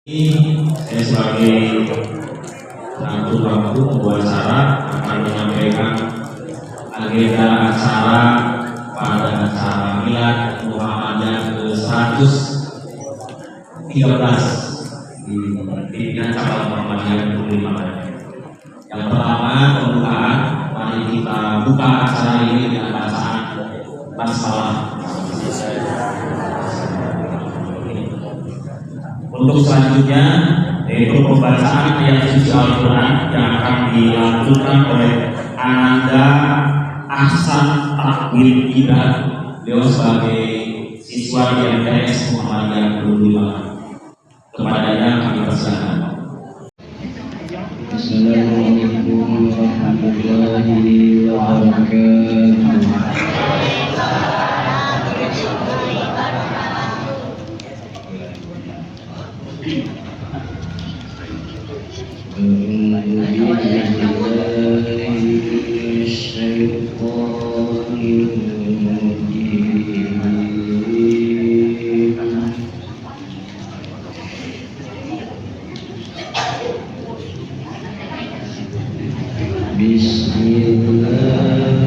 Saya sebagai pengatur waktu membuat acara akan menyampaikan agenda acara pada acara Milad Muhammadiyah ke-113 di pimpinan cabang Muhammadiyah 25. Yang pertama pembukaan, mari kita buka acara ini dengan bacaan basmalah. Untuk selanjutnya yaitu pembacaan ayat suci Al-Quran yang akan dilakukan oleh Ananda Ahsan Takwil Ibad, beliau sebagai siswa di MTS Muhammadiyah 25. Kepadanya kami persilakan. Assalamualaikum warahmatullahi wabarakatuh. المنافقين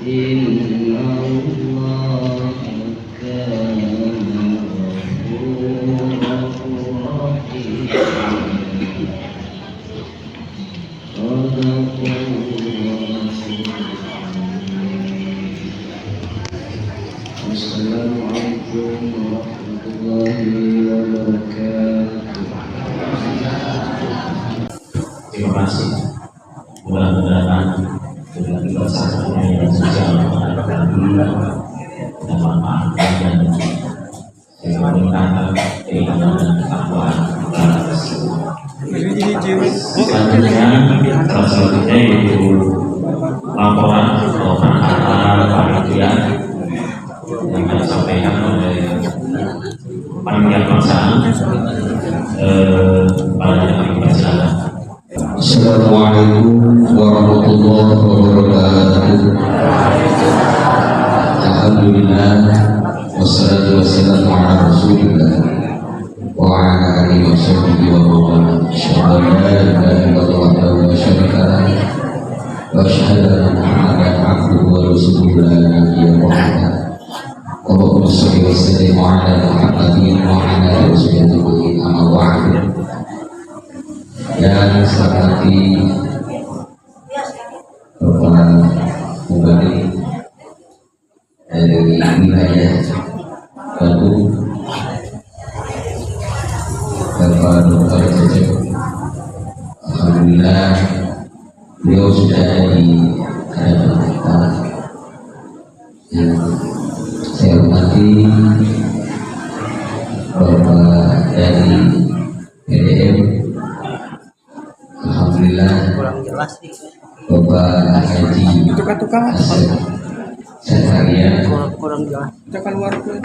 إن الله كان غفورا رحيما صدق الله. Assalamualaikum warahmatullahi wabarakatuh. Terima kasih. Mudah-mudahan dengan kebersamaan yang sosial dan manfaat dan meningkatkan keimanan dan ketakwaan kepada semua. Selanjutnya, selanjutnya yaitu laporan atau perkataan panitia yang disampaikan oleh panitia pelaksanaan pada hari persidangan. Assalamualaikum warahmatullahi wabarakatuh. Alhamdulillah wassalatu wassalamu ala Rasulillah wa ala alihi wa sahbihi wa mawala. Asyhadu an la ilaha illallah wahdahu la syarika lah wa asyhadu anna Muhammadan abduhu wa rasuluhu la nabiyya ba'dahu. Allahumma shalli wa sallim ala Muhammadin wa ala alihi wa sahbihi amma ba'du. Yang saya hormati Bapak Bupati dari wilayah Bandung, Bapak Dr. Cecep. Alhamdulillah beliau sudah di hadapan kita. Yang saya hormati Bapak dari PDM. Alhamdulillah Bapak Haji Asep Zakaria kurang jelas. Kita keluar ke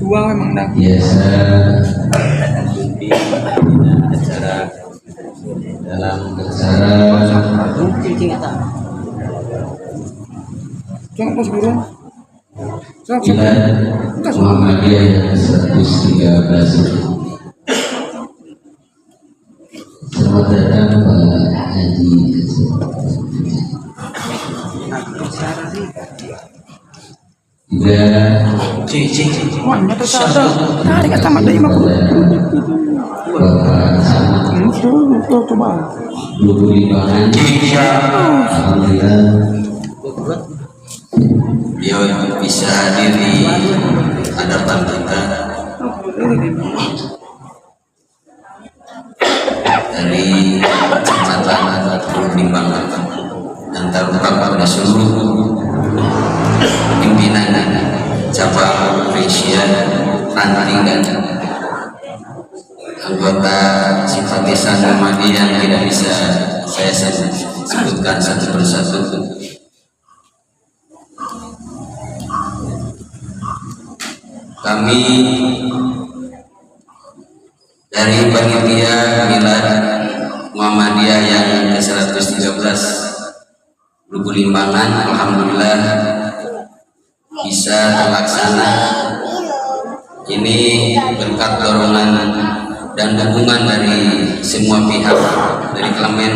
dua memang dah. biasa acara dalam acara Jangan pos burung. Bulan Muhammadiyah yang 113. Selamat datang Pak Haji Asep. Juga Wah, tercatat. Tarik kata mata lima puluh. Bapak Camat Coba. Lubuk Limbangan. Alhamdulillah beliau bisa hadir di hadapan kita dari Kecamatan Lubuk Limbangan dan terungkap pada seluruh pimpinan cabang Malaysia, ranting dan anggota simpatisan Muhammadiyah yang tidak bisa saya sebutkan satu persatu. Kami dari panitia Milad Muhammadiyah yang ke-113 Lubuk Limbangan, alhamdulillah bisa terlaksana. Ini berkat dorongan dan dukungan dari semua pihak, dari Klemen,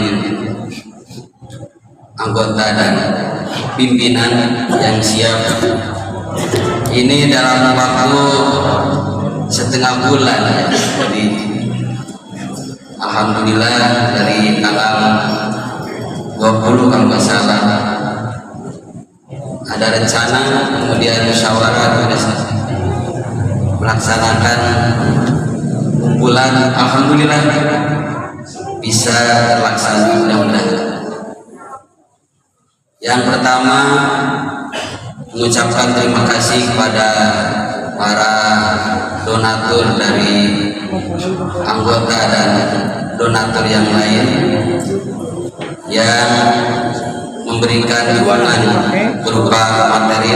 anggota dan pimpinan yang siap. Ini dalam waktu setengah bulan ya. Jadi alhamdulillah dari tanggal 20 kalau nggak salah ada rencana, kemudian musyawarah melaksanakan kumpulan. Alhamdulillah bisa terlaksana mudah-mudahan. Yang pertama, mengucapkan terima kasih kepada para donatur dari anggota dan donatur yang lain yang memberikan dukungan berupa materi.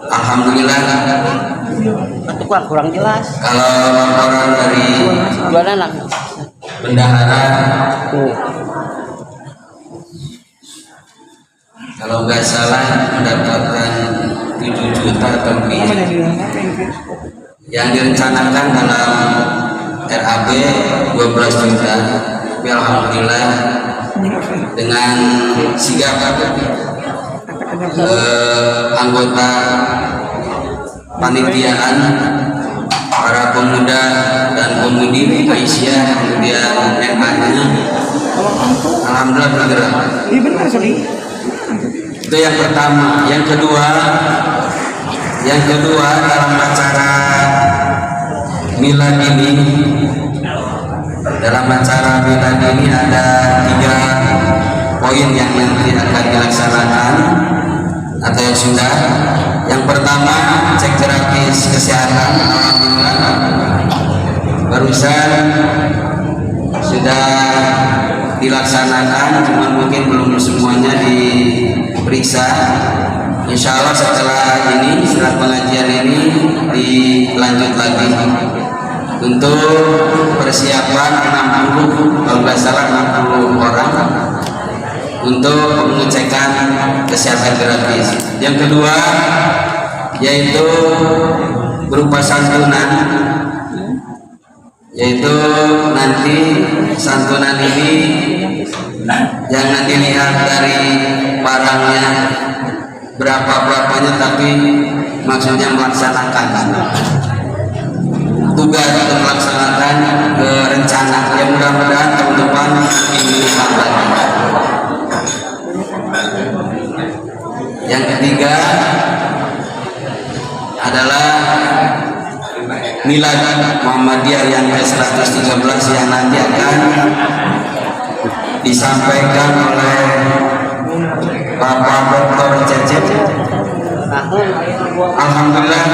Alhamdulillah. Kurang jelas. Kalau laporan dari bendahara, kalau nggak salah mendapatkan 7 juta atau lebih yang direncanakan dalam RAB 12 juta. Tapi alhamdulillah dengan sigap anggota panitiaan, para pemuda dan pemudi Aisyah, kemudian MA-nya. Alhamdulillah bergerak. Itu yang pertama. Yang kedua dalam acara milad ini, ada 3 poin yang nanti akan dilaksanakan atau yang sudah. Yang pertama, cek gratis kesehatan. Alhamdulillah barusan sudah dilaksanakan, cuma mungkin belum semuanya diperiksa. Insya Allah setelah pengajian ini dilanjut lagi untuk persiapan 60 orang untuk pengecekan kesehatan gratis. Yang kedua yaitu berupa santunan, yaitu nanti santunan ini jangan dilihat dari barangnya berapanya, tapi maksudnya melaksanakan tugas untuk melaksanakan rencana yang mudah-mudahan tahun depan ini sampai. Yang ketiga adalah milad Muhammadiyah yang ke-113 yang nanti akan disampaikan oleh Bapak Dr. Cecep. Alhamdulillah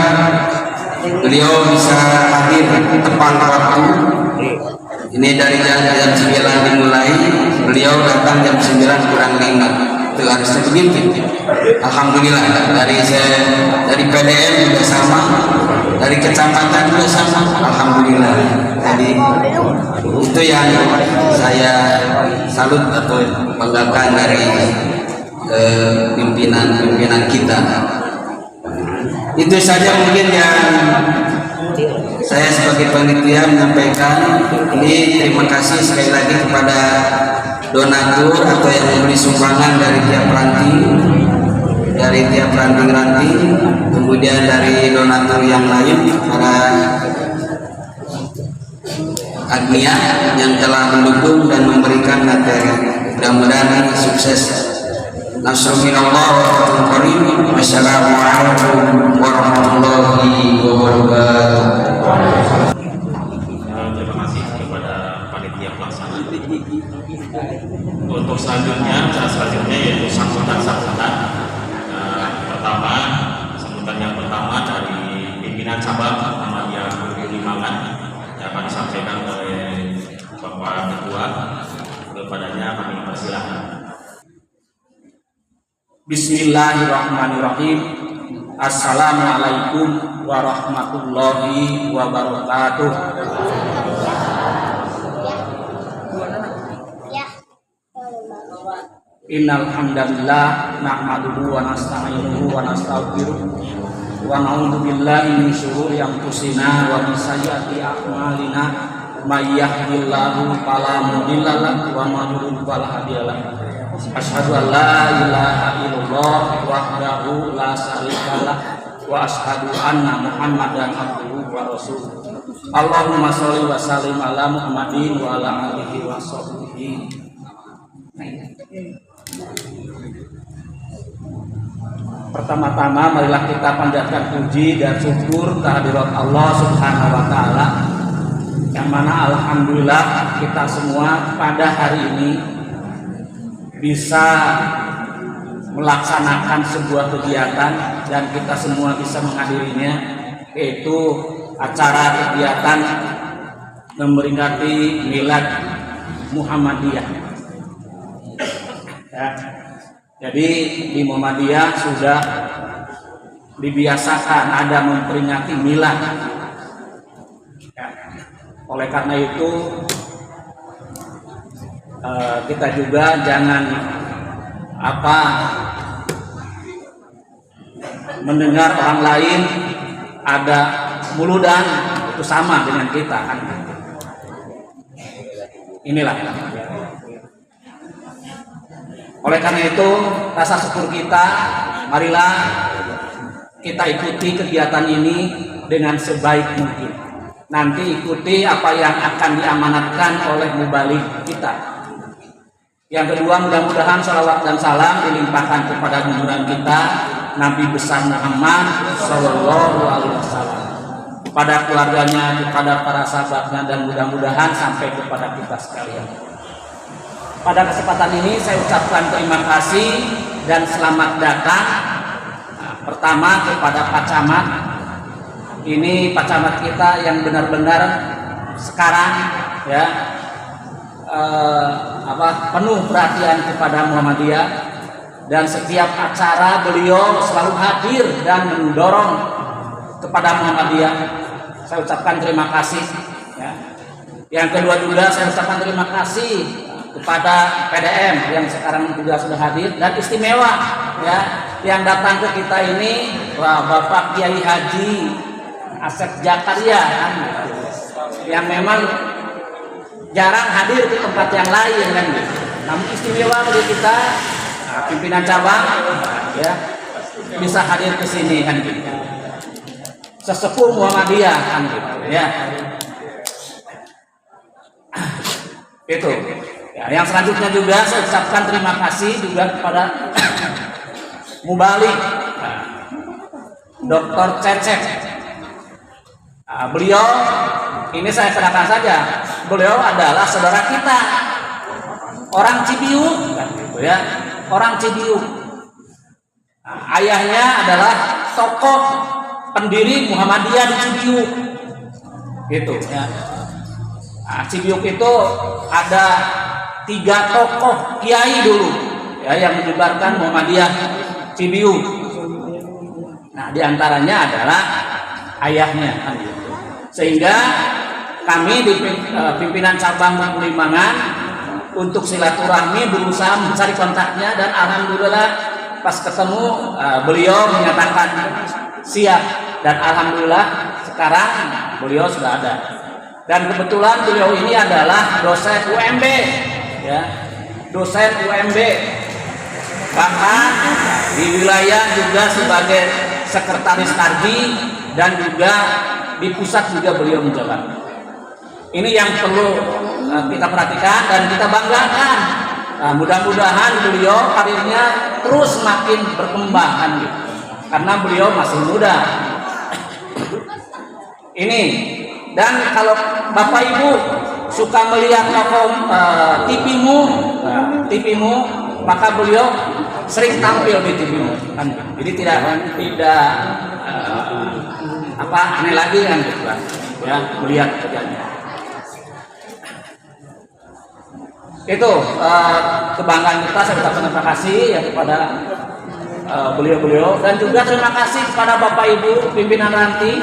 beliau bisa hadir tepat waktu. Ini dari jam 9 dimulai, beliau datang jam 9 kurang 5. Itu harusnya begitu. Alhamdulillah dari PDM juga sama, dari kecamatan juga sama. Alhamdulillah. Jadi itu yang saya salut atau banggakan dari pimpinan kita. Itu saja mungkin yang saya sebagai panitia menyampaikan. Ini terima kasih sekali lagi kepada donatur atau yang memberi sumbangan dari tiap ranting, kemudian dari donatur yang lain, para agnia yang telah mendukung dan memberikan materi. Mudah-mudahan sukses. Nasrullah wa karim. Wassalamualaikum warahmatullahi wabarakatuh. Terima kasih kepada panitia pelaksana. Untuk selanjutnya yaitu sambutan. Sambutan yang pertama dari pimpinan cabang Muhammadiyah Limangan yang akan disampaikan oleh Bapak Ketua. Kepadanya kami persilahkan. Bismillahirrahmanirrahim. Assalamualaikum warahmatullahi wabarakatuh. Innal hamdalillah nahmaduhu wa nasta'inuhu wa nastaghfiruh wa na'udzu billahi min syururi anfusina wa min sayyiati a'malina may yahdihillahu fala mudilla lahu wa may yudlil fala hadiya lahu. Asyhadu an la ilaha illallah wahdahu la syarika lah wa asyhadu anna Muhammadan abduhu wa rasuluh. Allahumma sholli wa sallim ala Muhammadin wa ala alihi wa sahbihi. Pertama-tama marilah kita panjatkan puji dan syukur kehadirat Allah Subhanahu wa taala, yang mana alhamdulillah kita semua pada hari ini bisa melaksanakan sebuah kegiatan dan kita semua bisa menghadirinya, yaitu acara kegiatan memperingati milad Muhammadiyah. Ya. Jadi di Muhammadiyah sudah dibiasakan ada memperingati milad. Ya. Oleh karena itu kita juga jangan mendengar orang lain ada muludan itu sama dengan kita kan. Inilah. Oleh karena itu rasa syukur kita marilah kita ikuti kegiatan ini dengan sebaik mungkin. Nanti ikuti apa yang akan diamanatkan oleh mubalik kita. Yang kedua, mudah-mudahan salawat dan salam dilimpahkan kepada junjungan kita Nabi besar Muhammad Sallallahu Alaihi Wasallam, kepada keluarganya, kepada para sahabatnya, dan mudah-mudahan sampai kepada kita sekalian. Pada kesempatan ini saya ucapkan terima kasih dan selamat datang. Pertama kepada Pak Camat. Ini Pak Camat kita yang benar-benar sekarang ya penuh perhatian kepada Muhammadiyah, dan setiap acara beliau selalu hadir dan mendorong kepada Muhammadiyah. Saya ucapkan terima kasih ya. Yang kedua juga saya ucapkan terima kasih kepada PDM yang sekarang juga sudah hadir, dan istimewa ya yang datang ke kita ini Bapak Kiai Haji Asep Jakaria kan, yang memang jarang hadir di tempat yang lain kan, namun istimewa bagi kita pimpinan cabang ya bisa hadir ke sini kan gitu. Sesepuh Muhammadiyah kan gitu ya. Itu. Ya, yang selanjutnya juga saya ucapkan terima kasih juga kepada Mubalik Dr. Cecep. Beliau ini saya kenalkan saja, beliau adalah saudara kita, orang Cibiu, kan gitu ya, orang Cibiu. Ayahnya adalah tokoh pendiri Muhammadiyah di Cibiu, gitu ya. Cibiu itu ada 3 tokoh kiai dulu, ya, yang menyebarkan Muhammadiyah Cibiu. Nah, diantaranya adalah ayahnya, kan gitu. Sehingga kami di pimpinan cabang Limbangan untuk silaturahmi berusaha mencari kontaknya, dan alhamdulillah pas ketemu beliau menyatakan siap, dan alhamdulillah sekarang beliau sudah ada. Dan kebetulan beliau ini adalah dosen UMB ya, dosen UMB, bahkan di wilayah juga sebagai sekretaris tarji, dan juga di pusat juga beliau menjabat. Ini yang perlu kita perhatikan dan kita banggakan. Mudah-mudahan beliau karirnya terus makin berkembang kan, gitu. Karena beliau masih muda. Ini, dan kalau Bapak Ibu suka melihat TV-mu, maka beliau sering tampil di TV-mu kan. Jadi tidak aneh lagi kan gitu kan, ya, melihat kerjanya. Itu kebanggaan kita. Saya ucapkan terima kasih ya kepada beliau-beliau, dan juga terima kasih kepada Bapak Ibu pimpinan ranting.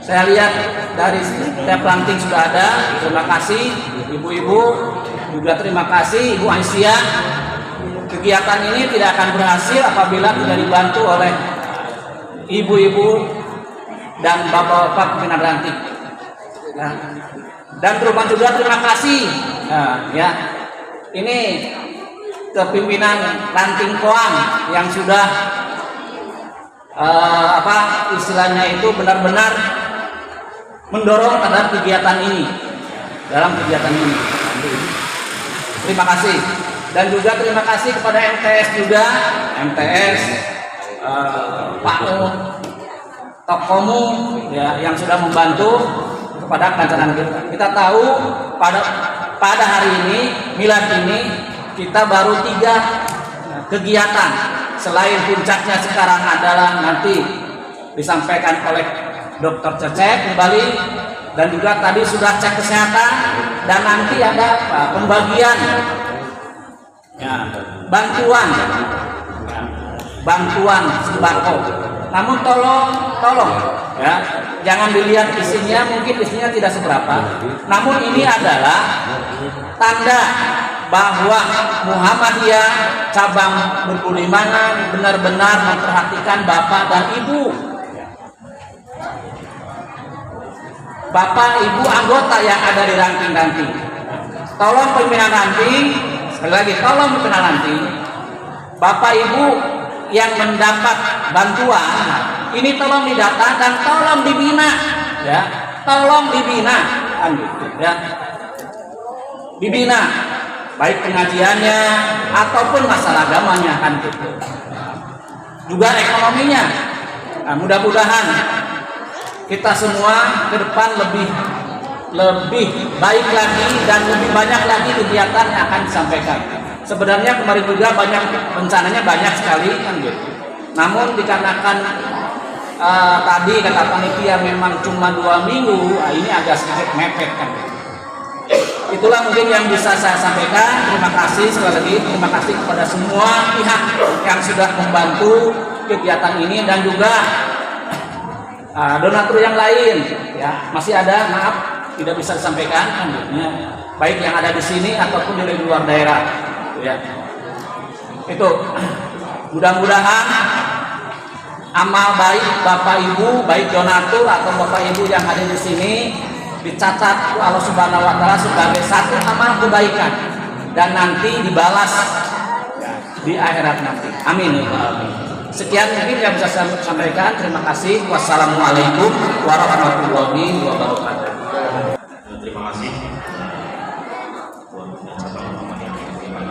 Saya lihat dari setiap ranting sudah ada. Terima kasih ibu-ibu, juga terima kasih Ibu Aisyah. Kegiatan ini tidak akan berhasil apabila tidak dibantu oleh ibu-ibu dan bapak-bapak pimpinan ranting. Nah, dan terutama juga terima kasih ya ini kepimpinan ranting Koang yang sudah istilahnya itu benar-benar mendorong terhadap kegiatan ini, dalam kegiatan ini. Terima kasih. Dan juga terima kasih kepada MTS juga, MTS Pak Tokomu ya, yang sudah membantu kepada perencanaan kita. Kita tahu pada hari ini, milad ini, kita baru 3 kegiatan. Selain puncaknya sekarang adalah nanti disampaikan oleh Dr. Cecep kembali, dan juga tadi sudah cek kesehatan, dan nanti ada pembagian ya, bantuan sembako. Namun tolong ya, jangan dilihat isinya, mungkin isinya tidak seberapa. Namun ini adalah tanda bahwa Muhammadiyah cabang Berbulimanan benar-benar memperhatikan Bapak dan Ibu. Bapak Ibu anggota yang ada di ranting-ranting. Tolong pimpinan ranting, sekali lagi tolong pimpinan ranting, Bapak Ibu yang mendapat bantuan ini tolong didata dan tolong dibina, ya, tolong dibina, kan gitu, ya, dibina, baik pengajiannya ataupun masalah agamanya, kan gitu, juga ekonominya. Nah, mudah-mudahan kita semua ke depan lebih baik lagi dan lebih banyak lagi kegiatan yang akan disampaikan. Sebenarnya kemarin juga rencananya banyak sekali, kan gitu. Namun dikarenakan tadi kata panitia memang cuma 2 minggu, ini agak sedikit mepet, kan gitu. Itulah mungkin yang bisa saya sampaikan. Terima kasih sekali lagi, terima kasih kepada semua pihak yang sudah membantu kegiatan ini dan juga donatur yang lain, ya, masih ada, maaf tidak bisa disampaikan, kan, ya, baik yang ada di sini ataupun dari luar daerah, ya. Itu mudah-mudahan amal baik Bapak Ibu, baik donatur atau Bapak Ibu yang ada di sini dicatat Allah Subhanahu wa taala sebagai satu amal kebaikan dan nanti dibalas di akhirat nanti. Amin ya Allah. Sekian mungkin yang bisa saya sampaikan. Terima kasih. Wassalamualaikum warahmatullahi wabarakatuh. Terima kasih buat cabang Muhammadiyah yang beriman.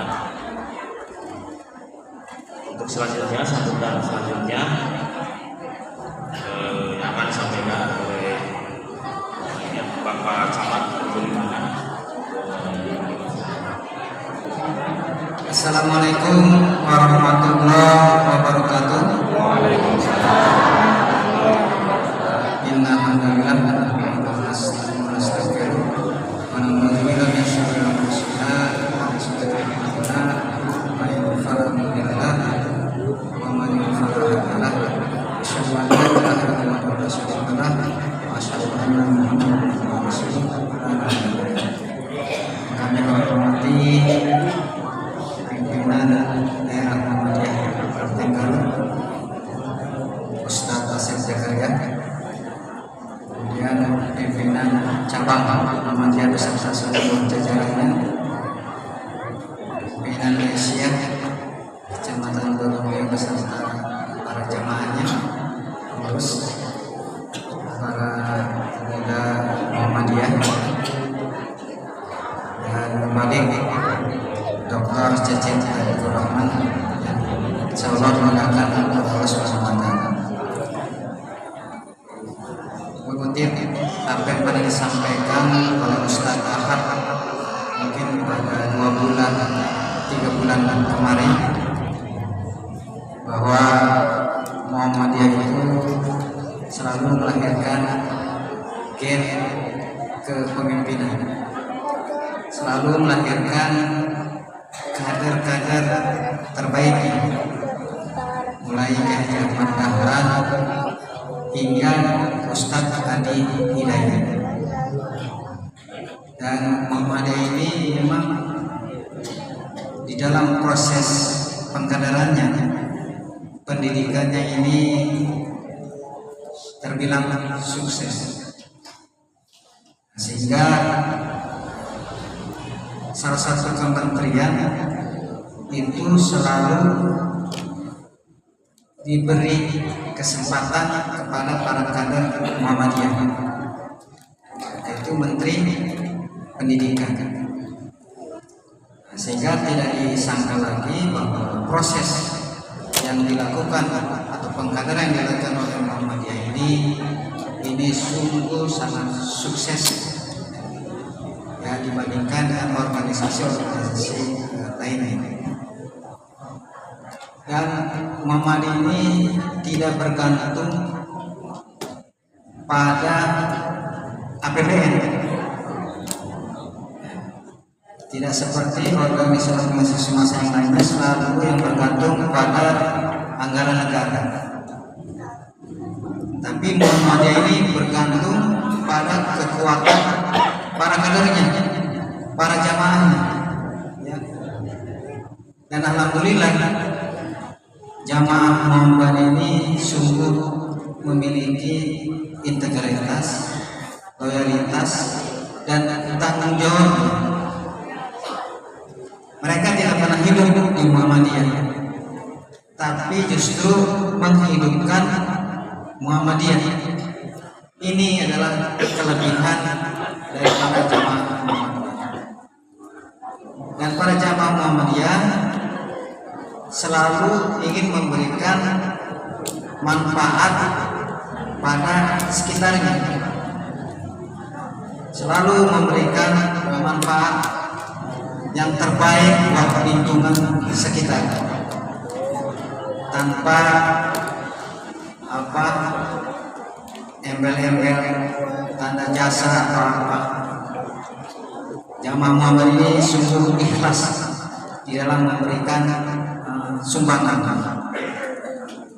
Untuk selanjutnya, sambutan selanjutnya yang akan disampaikan oleh Bapak Camat Beriman. Assalamualaikum warahmatullahi wabarakatuh. Inna hamdalillah wa nastaghfiruh wa na'udzu billahi min syururi anfusina wa min sayyiati a'malina may yahdihillahu wa man yudlil fala hadiya lahu. Asyhadu an la ilaha illallah wa asyhadu anna Muhammadan rasulullah. Kami hormati pimpinan daerah Muhammadiyah Kabupaten Garut, Ustadz Asep Zakaria, kemudian pimpinan cabang Muhammadiyah beserta seluruh jajarannya, pimpinan Malaysia, Kecamatan Borobudur beserta para jamaahnya, terus para pemuda Muhammadiyah dan balik Dr. Cecep Abdul Rahman yang insyaallah mengangkat Allah Subhanahu wa taala. Mengutip apa yang pernah disampaikan oleh Ustaz Ahad mungkin pada 3 bulan kemarin, bahwa Muhammadiyah itu selalu melahirkan gen kepemimpinan, selalu melahirkan kader-kader terbaik, mulai Kiai Ahmad Dahlan hingga Ustadz Adi Hidayat. Dan Muhammadiyah ini memang di dalam proses pengkaderannya, pendidikannya ini terbilang sukses, sehingga salah satu kementerian itu selalu diberi kesempatan kepada para kader Muhammadiyah, yaitu Menteri Pendidikan, sehingga tidak disangka lagi bahwa proses yang dilakukan atau pengkaderan yang dilakukan oleh Muhammadiyah ini sungguh sangat sukses, ya, dibandingkan dengan organisasi-organisasi lainnya. Dan Muhammadiyah ini tidak bergantung pada APBN, tidak seperti organisasi massa yang lainnya selalu yang bergantung pada anggaran negara. Tapi Muhammadiyah ini bergantung pada kekuatan para kadernya, para jamaahnya, ya. Dan alhamdulillah jamaah Muhammadiyah ini sungguh memiliki integritas, loyalitas, dan tanggung jawab. Mereka tidak pernah hidup di Muhammadiyah, tapi justru menghidupkan Muhammadiyah. Ini adalah kelebihan dari para jamaah Muhammadiyah. Dan para jamaah Muhammadiyah selalu ingin memberikan manfaat pada sekitarnya, selalu memberikan manfaat yang terbaik buat lingkungan sekitar, tanpa embel-embel tanda jasa atau apa. Jamaah Muhammad ini sungguh ikhlas di dalam memberikan sumbangan.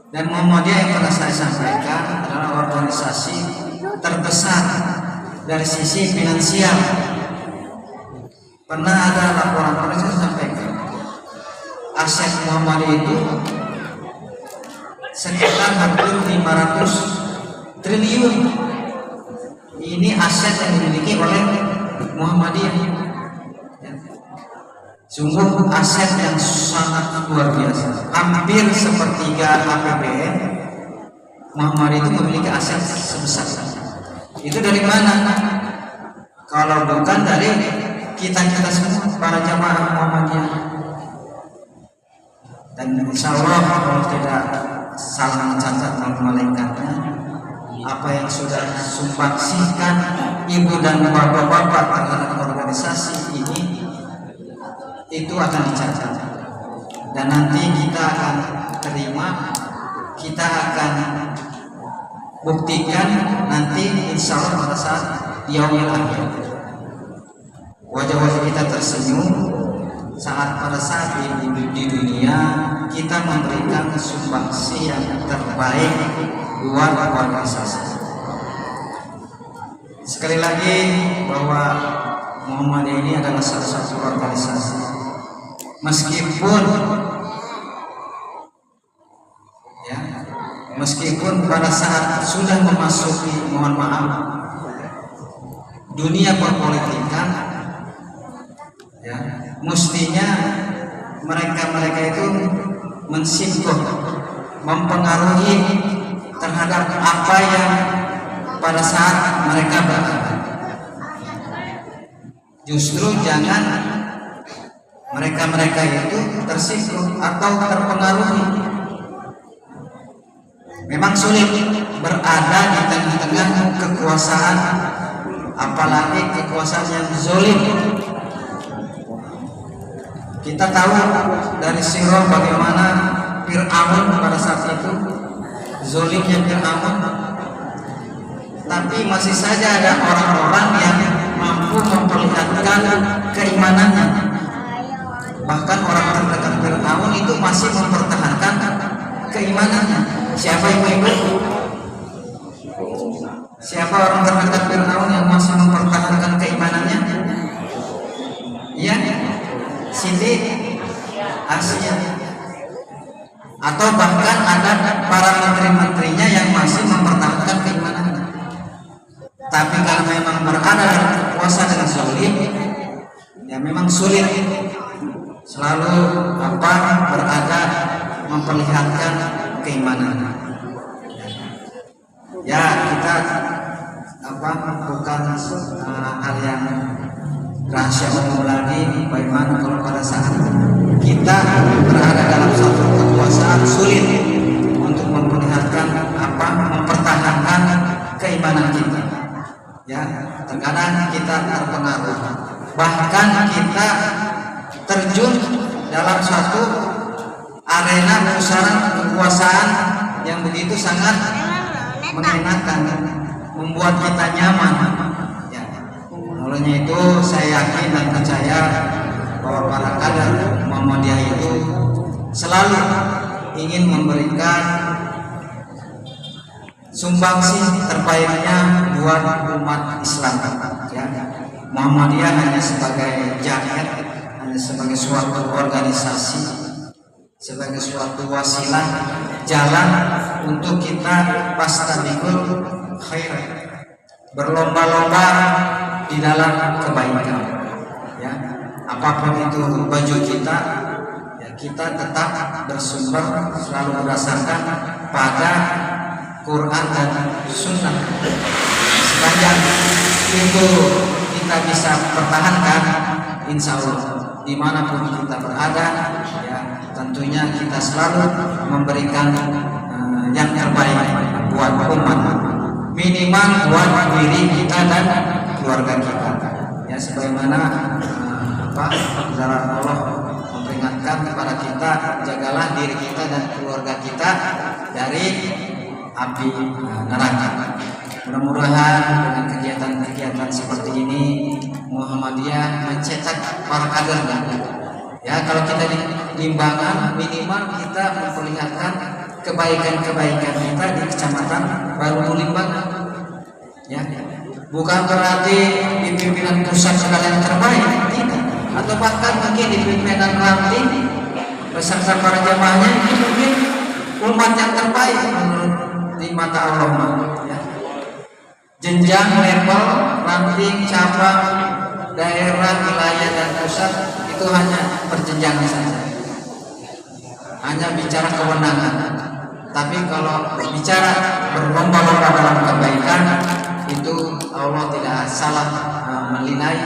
Dan Muhammadiyah yang pernah saya sampaikan adalah organisasi terbesar dari sisi finansial. Pernah ada laporan saya sampaikan, aset Muhammadiyah itu sekitar hampir 500 triliun. Ini aset yang dimiliki oleh Muhammadiyah. Sungguh aset yang sangat luar biasa. Hampir sepertiga APBN Muhammadiyah itu memiliki aset sebesar. Itu dari mana? Kalau bukan dari kita semua, para jamaah Muhammadiyah. Dan insya Allah kalau tidak salah mencatat malaikatnya, apa yang sudah sumbangsihkan ibu dan bapak-bapak terhadap organisasi ini itu akan dicatat, dan nanti kita akan terima, kita akan buktikan nanti insya Allah pada saat yaumil akhir. Wajah-wajah kita tersenyum pada saat di dunia kita memberikan sumbangsi yang terbaik buat organisasi. Sekali lagi bahwa Muhammadiyah ini adalah salah satu organisasi, meskipun pada saat sudah memasuki, mohon maaf, dunia perpolitikan, mestinya mereka itu mensimpul, mempengaruhi terhadap apa yang pada saat mereka berada. Justru jangan mereka itu tersinggung atau terpengaruhi. Memang sulit berada di tengah-tengah kekuasaan, apalagi kekuasaan yang zalim. Kita tahu dari sirah bagaimana Fir'aun pada saat itu, zalimnya Fir'aun. Tapi masih saja ada orang-orang yang mampu memperlihatkan keimanannya. Bahkan orang terdekat Fir'aun itu masih mempertahankan keimanannya. Siapa ibu-ibu? Siapa orang terdekat Fir'aun yang masih mempertahankan keimanannya? Iya, Siti Asia. Atau bahkan ada para menteri-menterinya yang masih mempertahankan keimanannya. Tapi kalau memang berada dalam kekuasaan dengan zalim, ya memang sulit selalu berada memperlihatkan keimanan. Ya kita bukan hal yang rahasia umum lagi, bagaimana kalau pada saat kita berada dalam satu kekuasaan sulit untuk memperlihatkan mempertahankan keimanan kita. Ya, terkadang kita terpengaruh, bahkan kita terjun dalam suatu arena pusaran kekuasaan yang begitu sangat mengenakan, membuat kita nyaman. Ya, olehnya itu saya yakin dan percaya bahwa para kader Muhammadiyah itu selalu ingin memberikan sumbangsi terbaiknya buat umat Islam. Ya, Muhammadiyah hanya sebagai jaket, hanya sebagai suatu organisasi, sebagai suatu wasilah jalan untuk kita fastabiqul khairat, berlomba-lomba di dalam kebaikan. Ya, apapun itu baju kita, ya, kita tetap bersumber selalu berdasarkan pada Quran dan Sunnah. Sepanjang itu kita bisa pertahankan, insya Allah dimanapun kita berada, ya tentunya kita selalu memberikan yang terbaik buat umat, minimal buat diri kita dan keluarga kita. Ya sebagaimana Allah memperingatkan kepada kita, jagalah diri kita dan keluarga kita dari api neraka. Mudah-mudahan dengan kegiatan-kegiatan seperti ini Muhammadiyah mencetak para kadernya. Ya, kalau kita di Limbangan minimal kita memperlihatkan kebaikan-kebaikan kita di Kecamatan Baru Limbangan. Ya, bukan berarti di pimpinan pusat segala yang terbaik, tidak. Atau bahkan mungkin di pimpinan ranting beserta para jamaahnya ini mungkin umat yang terbaik menurut di mata Allah. Ya. Jenjang level ranting cabang daerah wilayah dan pusat itu hanya berjenjang saja, hanya bicara kewenangan. Tapi kalau bicara berlomba-lomba dalam kebaikan, itu Allah tidak salah menilai,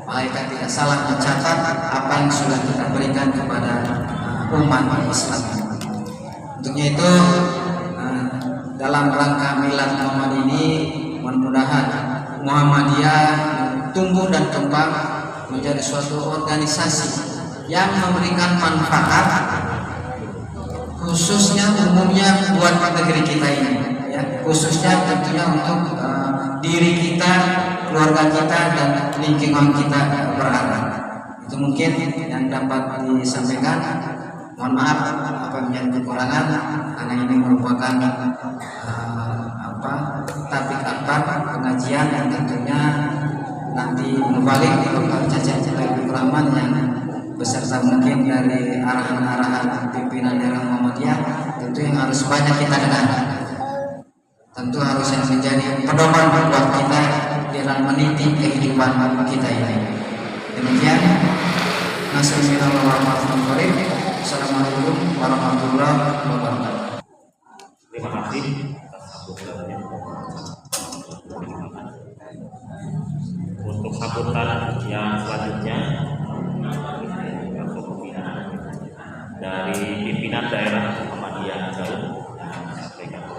malaikat tidak salah mencatat apa yang sudah kita berikan kepada umat Islam. Untuknya itu dalam rangka Milad Muhammad ini, mudah-mudahan Muhammadiyah tumbuh dan kembang menjadi suatu organisasi yang memberikan manfaat khususnya umumnya buat negeri kita ini, ya, khususnya tentunya untuk diri kita, keluarga kita dan lingkungan kita berada. Itu mungkin yang dapat disampaikan. Mohon maaf apa yang kekurangan, karena ini merupakan topik akbar pengajian yang tentunya nanti berbalik bakal cacat-cacat keraman yang beserta mungkin dari arahan-arahan pimpinan daerah Muhammadiyah, tentu yang harus banyak kita dengar, tentu harus yang menjadi pedoman buat kita dalam meniti kehidupan kita ini. Demikian. Assalamualaikum warahmatullahi wabarakatuh. Terima kasih atas sambutannya. Untuk sambutan yang selanjutnya dari pimpinan daerah Muhammadiyah Garut sampaikan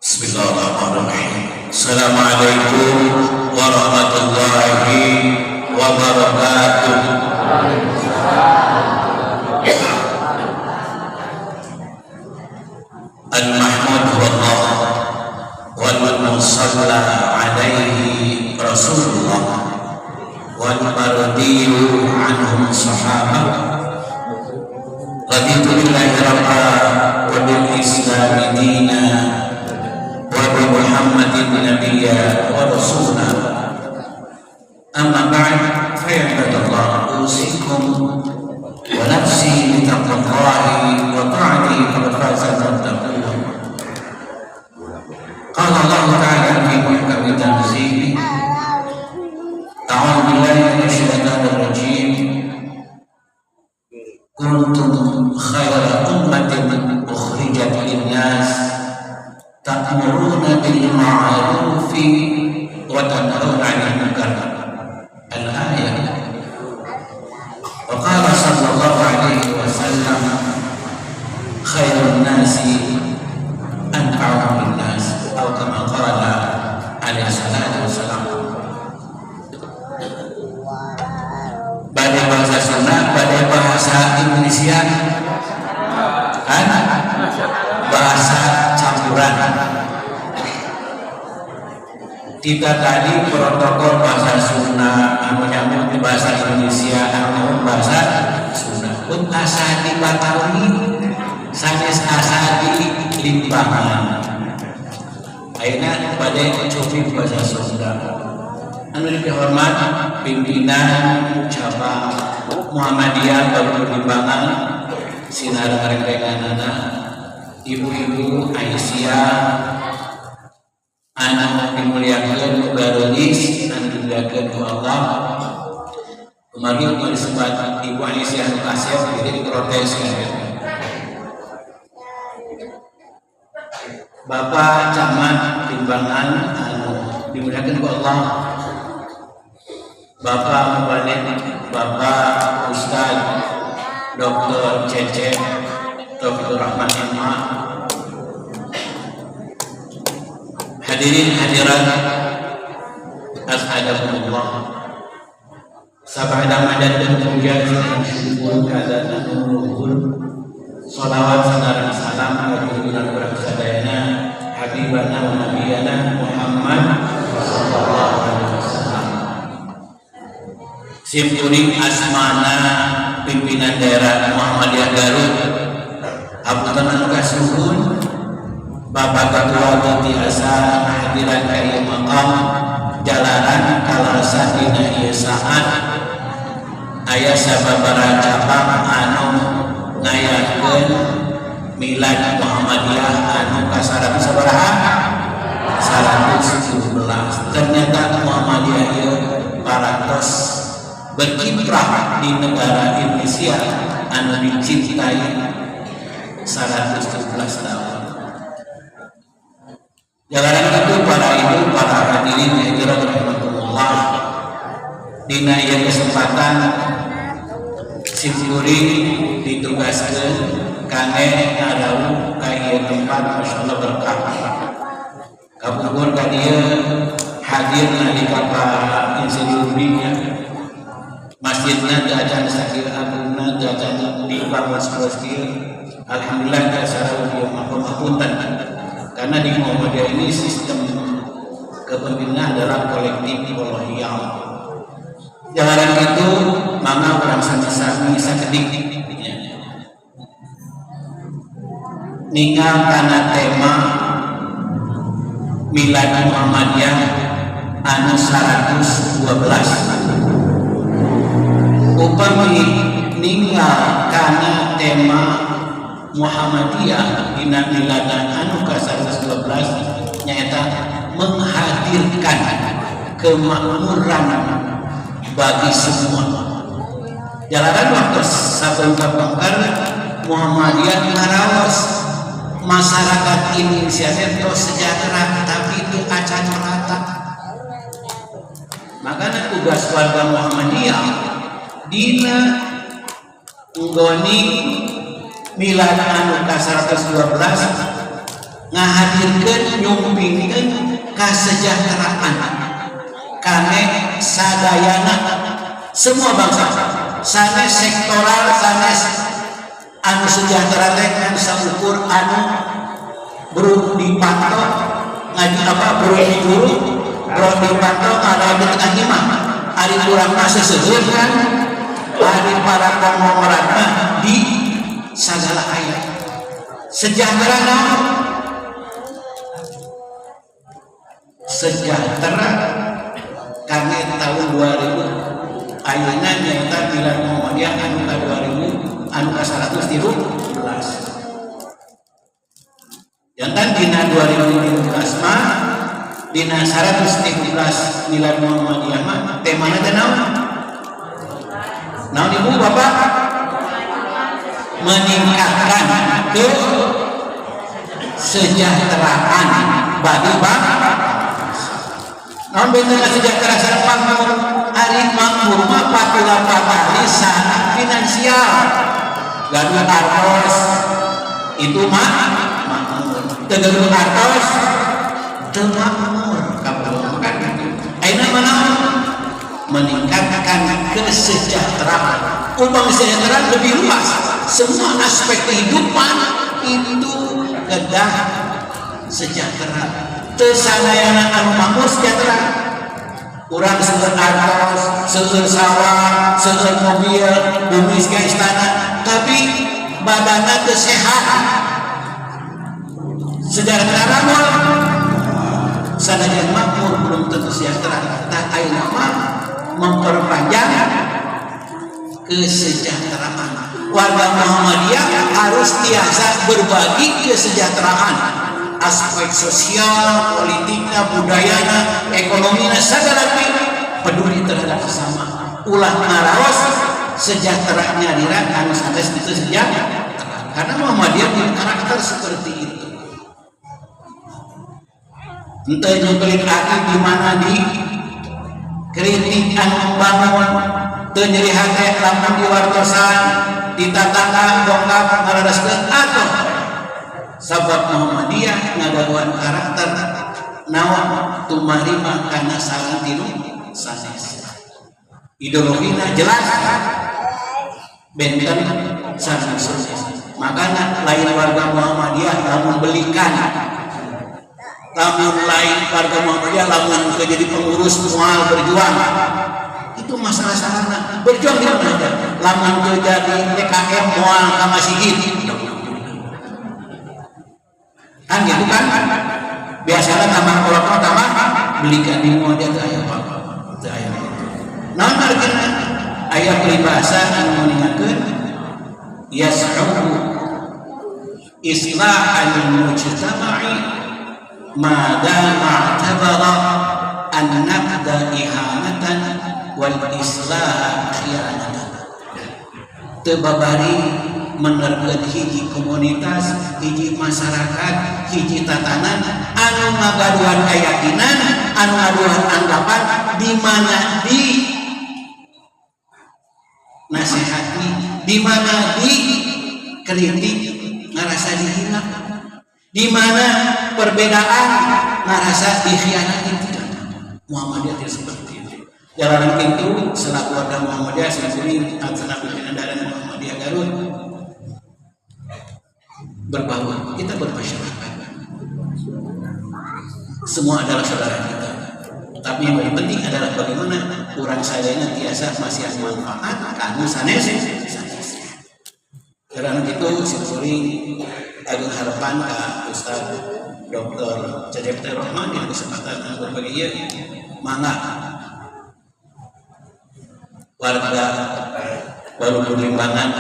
Bismillahirrahmanirrahim. Assalamualaikum warahmatullahi wabarakatuh. Al-Mahmud wallah wal-musalla alaihi Rasulullah wal-mardiyu anhum sahabah raditu billahi rabba wa bil islami dina wa bi Muhammadin nabiyya wa rasula. Amma ba'd, fa ibadallah, usikum wa nafsi bi taqwallahi wa ta'atihi faqad faza al-muttaqun. Qala Allah ta'ala fi muhkami tanzili, a'udzu billahi minasy syaithanir rajim, kuntum khayra ummatin ukhrijat lin-nas ta'muruna bil ma'rufi wa tanhauna 'anil munkar. Al-ayat. Wa qala sallallahu alaihi wasallam, khairun nasi anfa'uhum lin-nas, atau kama qala alaihi salatu wassalam. Badai bahasa Sunda, badai bahasa Indonesia, kan? Bahasa campuran. Kita tadi protokol bahasa Sunda, nyambung di bahasa Indonesia, bahasa Sunda. Pun asa di Batawi, sanes asa di Limbangan. Akhirnya badai coba bahasa Sunda. Anu dihormat pimpinan cabang Muhammadiyah Baru Limbangan, sinar ngarengrenganana, ibu-ibu Aisyah, anu dimuliakeun barolis anu dimuliakeun ku Allah. Kemarin kali sempat Ibu Aisyah Kasep jadi diprotes Bapak Camat Timbangan anu dimuliakeun ku Allah, Bapak Mubalik, Bapak Ustaz Dr. Cece, Dr. Rahman Imam, hadirin hadirat as'adakumullah. Sabada madan dan puja dan syukur keadaan nurul salawat salam salam bagi junjungan sadayana habibana wa nabiyana Muhammad sallallahu alaihi wasallam. Simkuring asmana pimpinan daerah Muhammadiyah Garut, Apunten anu kasuhun Bapak Ketua Tiasa hadiran ka ieu maqam jalanan kalasa dina ieu saat aya sababaraha cabang anu ngayakeun milad Muhammadiyah anu kasarana sabaraha 117. Ternyata Muhammadiyah ieu parantos berkiprah di negara Indonesia anu dicintai 117 tahun. Jalanan itu para ibu, para hadirin yang dirahmatullah, dina ieu kesempatan simkuring ditugaskeun kangge ngadawuh ka ieu tempat masyaallah berkah. Kapungkur ka dieu hadir nalika Pak Insinyur Bingnya masjidna teu acan sakil agungna teu acan dibangun saeueus. Alhamdulillah kasara ieu mapunten. Karena di Muhammadiyah ini sistem kepemimpinan adalah kolektif kolonial. Jalanan itu mangga orang sami-sami sakedik ninggal karena tema milad Muhammadiyah anu 112. Upami ninggal karena tema Muhammadiyah dina miladan anu ka-112 nyaeta menghadirkan kemakmuran bagi semua. Jalanan waktu sabeung kapangkar Muhammadiyah ngaraos masyarakat Indonesia itu sejahtera tapi itu acan merata. Makanya tugas warga Muhammadiyah dina nggoni milad anu ka-112 ngahadirkeun nyumpingkeun kasejahteraan kane sadayana semua bangsa sanes sektoral sanes anu sejahtera teh kan saukur anu bro dipantau ngaji apa bro dipantau ngalamun ngaji mah ari urang mah seseueun kan ari para konglomerat mah di segala ayat sejahtera naon sejahtera kami tahun 2000 ayeuna nyaeta milad Muhammadiyah anu ka 2000 anu ka 113 jantan dina 2015 mah dina 113 milad Muhammadiyah mah temana teh naon ibu bapak meningkatkan kesejahteraan bagi bangsa. Namun benar sejahtera sareng makmur, ari makmur mah patula patali sana finansial. Gaduh artos itu mah makmur. Tegaduh artos teu makmur kabeh kan. Ayeuna mana meningkatkan kesejahteraan. Umpama kesejahteraan lebih luas. Semua aspek kehidupan itu kedah sejahtera. Teu sadayana anu makmur sejahtera. Urang seueur artos, seueur sawah, seueur mobil, bumi ke istana, tapi badanna teu sehat. Sejahtera mah sanajan makmur belum tentu sejahtera. Tah ayeuna mah memperpanjang kesejahteraan. Warga Muhammadiyah harus biasa berbagi kesejahteraan aspek sosial, politiknya, budayana, ekonominya, segala peduli terhadap sesama. Ulah ngaraos sejahteranya dira anu sanes itu sejahtera. Karena Muhammadiyah punya karakter seperti itu. Entah nyebelin hati di mana di kritik anu membangun, teu nyeri hati lamun diwartosan, ditatangga bongkar ngaradaskeun atuh. Sabab Muhammadiyah ngagaduan karakter naon tumarima kana sareng tilu sanes. Ideologina jelas benten sareng sanes. Makanya lain warga Muhammadiyah lamun belikan, lamun lain warga Muhammadiyah lamun jadi pengurus mual berjuang, itu masalah sarana berjuang di mana aja. Lamun jadi TKM mual ka masjid, kan gitu kan? Biasanya tambah kalau tambah belikan di Muhammadiyah itu ayat apa? Itu ayat itu. Namun artinya ayat peribahasa anu mengingatkan yas'ubu islahal mujtama'i ma dama i'tabara an nabda ihanatan wal islah khianatan. Tebabari menerkeun hiji komunitas, hiji masyarakat, hiji tatanan anu ngagaduhan keyakinan, anu ngaduhan anggapan di mana di nasihati, di mana di kritik ngerasa dihina, di mana perbedaan ngerasa dikhianati. Muhammadiyah tidak seperti itu. Jalan itu selaku warga Muhammadiyah sendiri atas pimpinan daerah Muhammadiyah Garut berbaur, kita bermasyarakat. Semua adalah saudara kita. Tapi yang paling penting adalah bagaimana orang sadayana tiasa masih manfaat kanu sanes. Karena itu sering agung harapan ke Ustaz Dr. Cecep Rahman di kesempatan berbagi ieu mangga warga Baru Limbangan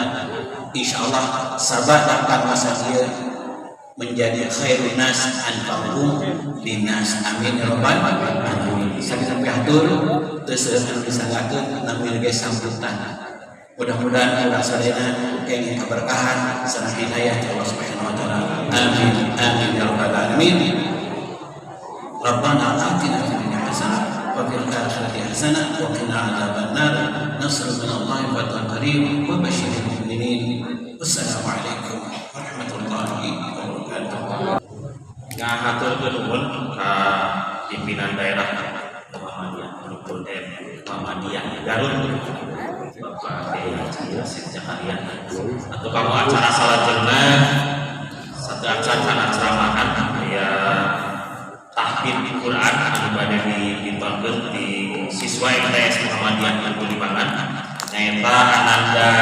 insyaallah sabar akan masa dia menjadi khairun nas anfa'uhum linnas. Amin ya rabbal alamin. Sampai hatur teu seueur disanggakeun nami ge sambutan. Mudah-mudahan Allah sadayana kenging keberkahan sareng hidayah Allah Subhanahu wa taala. Amin amin ya rabbal alamin. Rabbana atina fid dunya hasanah wa fil akhirati hasanah wa qina adzabannar. Nasrun minallahi wa fatahun qarib wa basyiril mu'minin. Wassalamualaikum warahmatullahi wabarakatuh. Ngahaturkeun nuhun ka pimpinan daerah Muhammadiyah Muhammadiyah Garut Bapak Dewi Sekjakaria atau kamu acara salajenna satu acara ceramahan ya tahfidz Quran anu bade ditonton di siswa MTS Muhammadiyah Limbangan nyaeta Ananda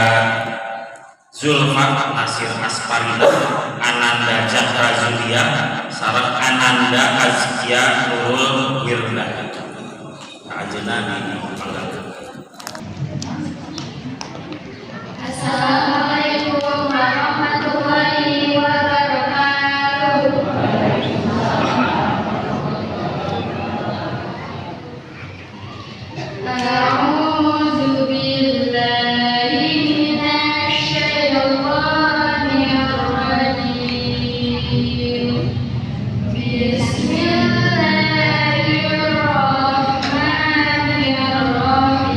Zulfat Nasir Asparina, Ananda Chandra Zulia, sareng Ananda Azkia Nurul Wirda. Ajeuna dipanggalkeun. Assalamualaikum warahmatullahi wabarakatuh. A'udzu billahi minasy syaithanir rajim. Bismillahirrahmanirrahim.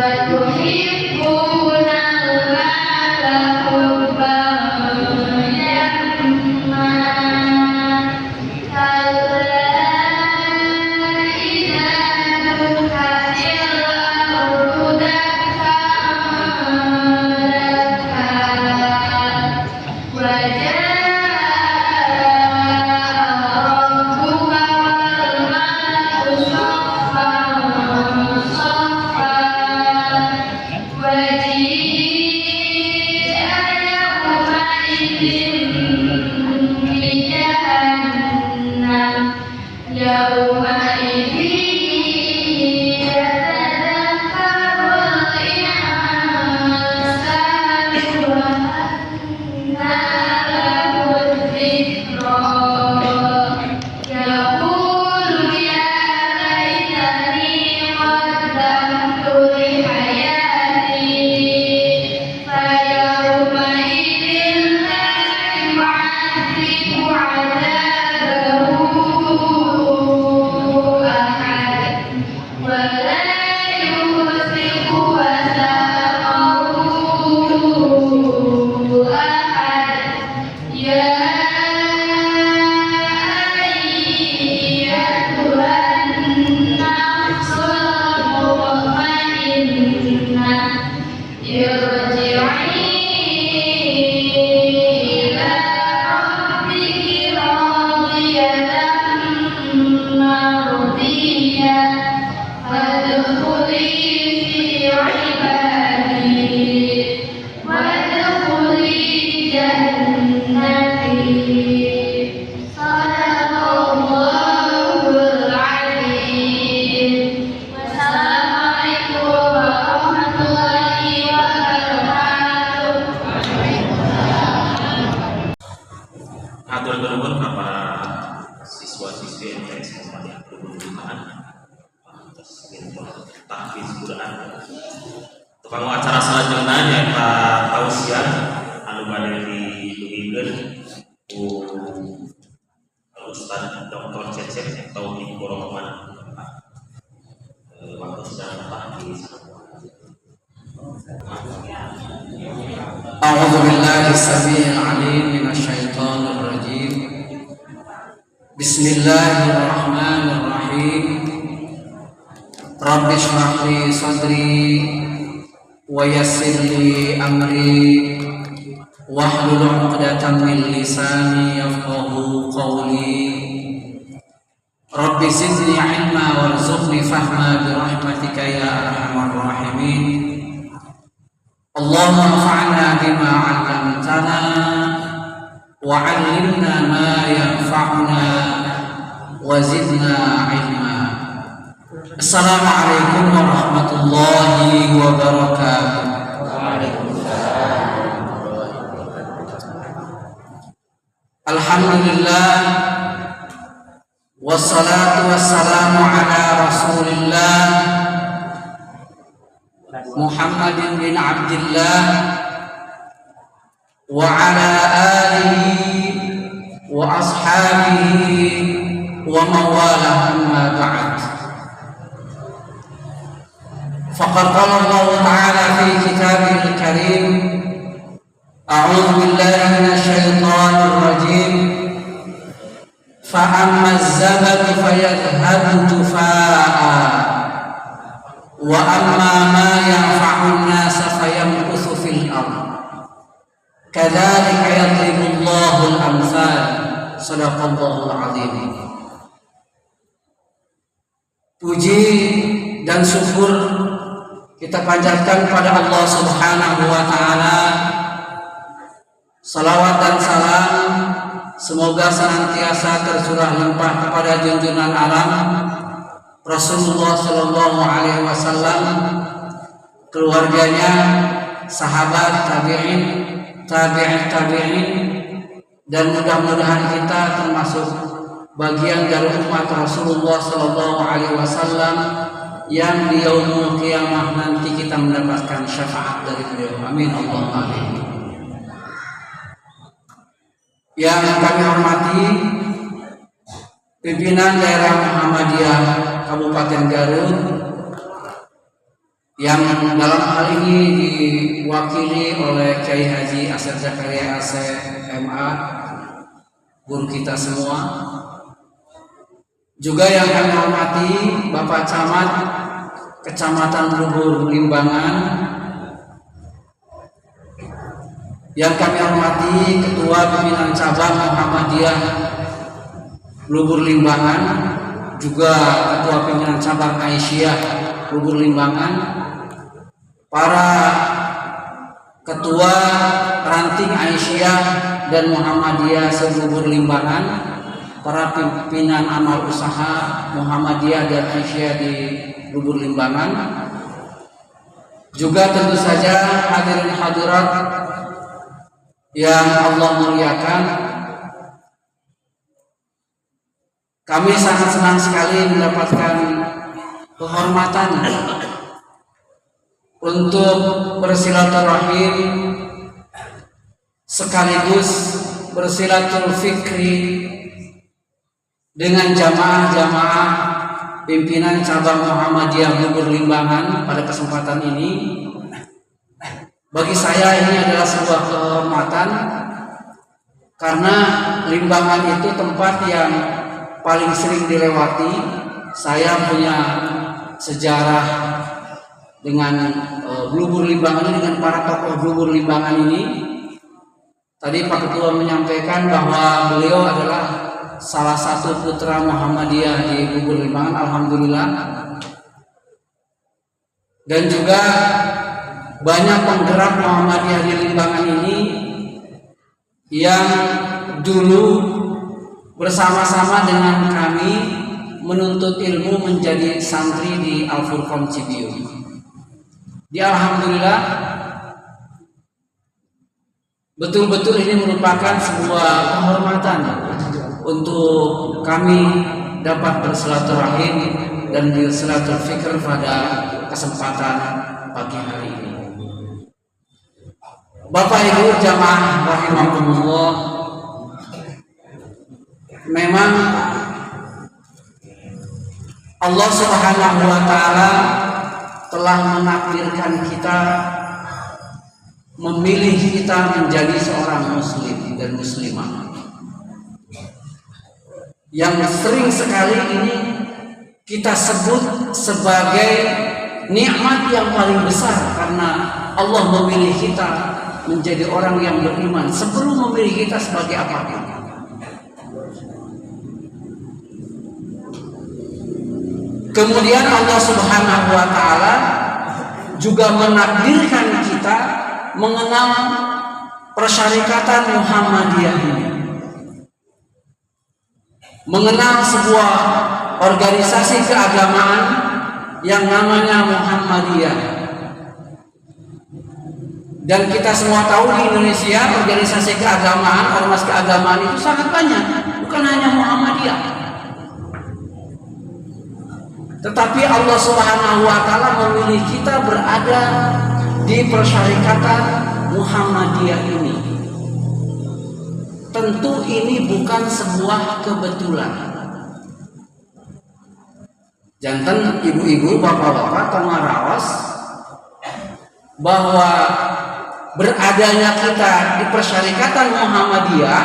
وتحبون المال حبا جما كلا إذا دكت الأرض دكا دكا وجاء ربك والملك صفا صفا وجيء يومئذ بجهنم يومئذ يتذكر الإنسان وأنى له الذكرى يقول يا ليتني قدمت لحياتي فيومئذ لا يعذب عذابه أحد ولا يوثق وثاقه أحد يا أيتها النفس المطمئنة ارجعي إلى ربك راضية مرضية فادخلي في عبادي وادخلي جنتي صدق الله العظيم والسلام عليكم ورحمة الله وبركاته. Atur nuhun ka para siswa-siswi MTS yang berkebutuhan atas tahfiz Quran. Tukang acara selanjutnya nyaeta tausiah anu bade didugikeun ku Ustaz Dr. Cecep Tauhid Rahman. Waktu sedang tahfiz. أعوذ بالله السميع العليم من الشيطان الرجيم بسم الله الرحمن الرحيم رب اشرح لي صدري ويسر لي أمري واحلل عقدة من لساني يفقه قولي رب زدني علما وارزقني فهما برحمتك يا أرحم الراحمين اللهم انفعنا بما علمتنا وعلمنا ما ينفعنا وزدنا علما. السلام عليكم ورحمة الله وبركاته. الحمد لله والصلاة والسلام على رسول الله محمد بن عبد الله وعلى آله وأصحابه ومن والاه أما بعد فقد قال الله تعالى في كتابه الكريم أعوذ بالله من الشيطان الرجيم فأما الزبد فيذهب جفاء وأما ما ينفع الناس فيمكث في الأرض كذلك يضرب الله الأمثال صدق الله العظيم. Puji dan syukur kita panjatkan kepada Allah Subhanahu wa taala. Salawat dan salam semoga senantiasa tercurah limpah kepada junjungan alam Rasulullah Shallallahu Alaihi Wasallam, keluarganya, sahabat, tabi'in, tabi'in, dan mudah-mudahan kita termasuk bagian dari umat Rasulullah Shallallahu Alaihi Wasallam yang di yaumul qiyamah nanti kita mendapatkan syafaat dari beliau. Amin Allahumma amin. Yang kami hormati pimpinan daerah Muhammadiyah Kabupaten Garut, yang dalam hal ini diwakili oleh Kiai Haji Asep Zakaria Asep MA, guru kita semua. Juga yang kami hormati Bapak Camat Kecamatan Lubur Limbangan, yang kami hormati Ketua Pimpinan Cabang Muhammadiyah Lubur Limbangan, juga Ketua Pimpinan Cabang Aisyah Lubur Limbangan, para Ketua Ranting Aisyah dan Muhammadiyah Selubur Limbangan, para pimpinan amal usaha Muhammadiyah dan Aisyah di Lubur Limbangan, juga tentu saja hadirin hadirat yang Allah muliakan. Kami sangat senang sekali mendapatkan kehormatan untuk bersilaturahim sekaligus bersilatul fikri dengan jamaah-jamaah pimpinan cabang Muhammadiyah Lubur Limbangan pada kesempatan ini. Bagi saya ini adalah sebuah kehormatan karena Limbangan itu tempat yang paling sering dilewati. Saya punya sejarah dengan Lubur Limbangan ini, dengan para tokoh Lubur Limbangan ini. Tadi Pak Ketua menyampaikan bahwa beliau adalah salah satu putra Muhammadiyah di Lubur Limbangan, alhamdulillah. Dan juga banyak penggerak Muhammadiyah di Limbangan ini yang dulu bersama-sama dengan kami menuntut ilmu menjadi santri di Al-Furqan Cibiu. Alhamdulillah, betul-betul ini merupakan sebuah kehormatan untuk kami dapat bersilaturahim dan bersilatul fikr pada kesempatan pagi hari ini. Bapak Ibu jamaah rahimakumullah, memang Allah Subhanahu wa taala telah menakdirkan kita, memilih kita menjadi seorang muslim dan muslimah. Yang sering sekali ini kita sebut sebagai nikmat yang paling besar, karena Allah memilih kita menjadi orang yang beriman sebelum memilih kita sebagai apapun. Kemudian Allah Subhanahu wa taala juga menakdirkan kita mengenal persyarikatan Muhammadiyah ini, mengenal sebuah organisasi keagamaan yang namanya Muhammadiyah. Dan kita semua tahu di Indonesia organisasi keagamaan, ormas keagamaan itu sangat banyak, bukan hanya Muhammadiyah. Tetapi Allah Subhanahu wa taala memilih kita berada di persyarikatan Muhammadiyah ini. Tentu ini bukan sebuah kebetulan. Janten ibu-ibu, bapak-bapak, tongarawas bahwa beradanya kita di persyarikatan Muhammadiyah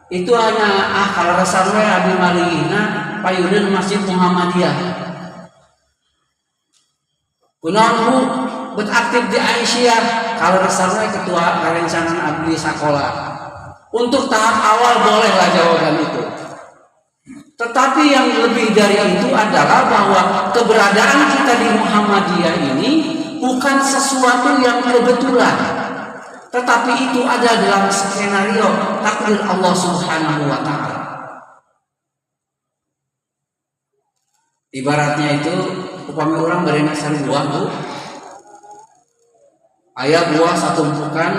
itu hanya kalau resarwe abi malihna payudun Masjid Muhammadiyah. Kunaonmu beraktif di Aisyah kalau resarwe ketua perencanaan abdi sakola. Untuk tahap awal bolehlah jawaban itu. Tetapi yang lebih dari itu adalah bahwa keberadaan kita di Muhammadiyah ini bukan sesuatu yang kebetulan, tetapi itu ada dalam skenario takdir Allah Subhanahu wa taala. Ibaratnya itu upami orang beri sari buah, Bu. Aya buah satu tumpukan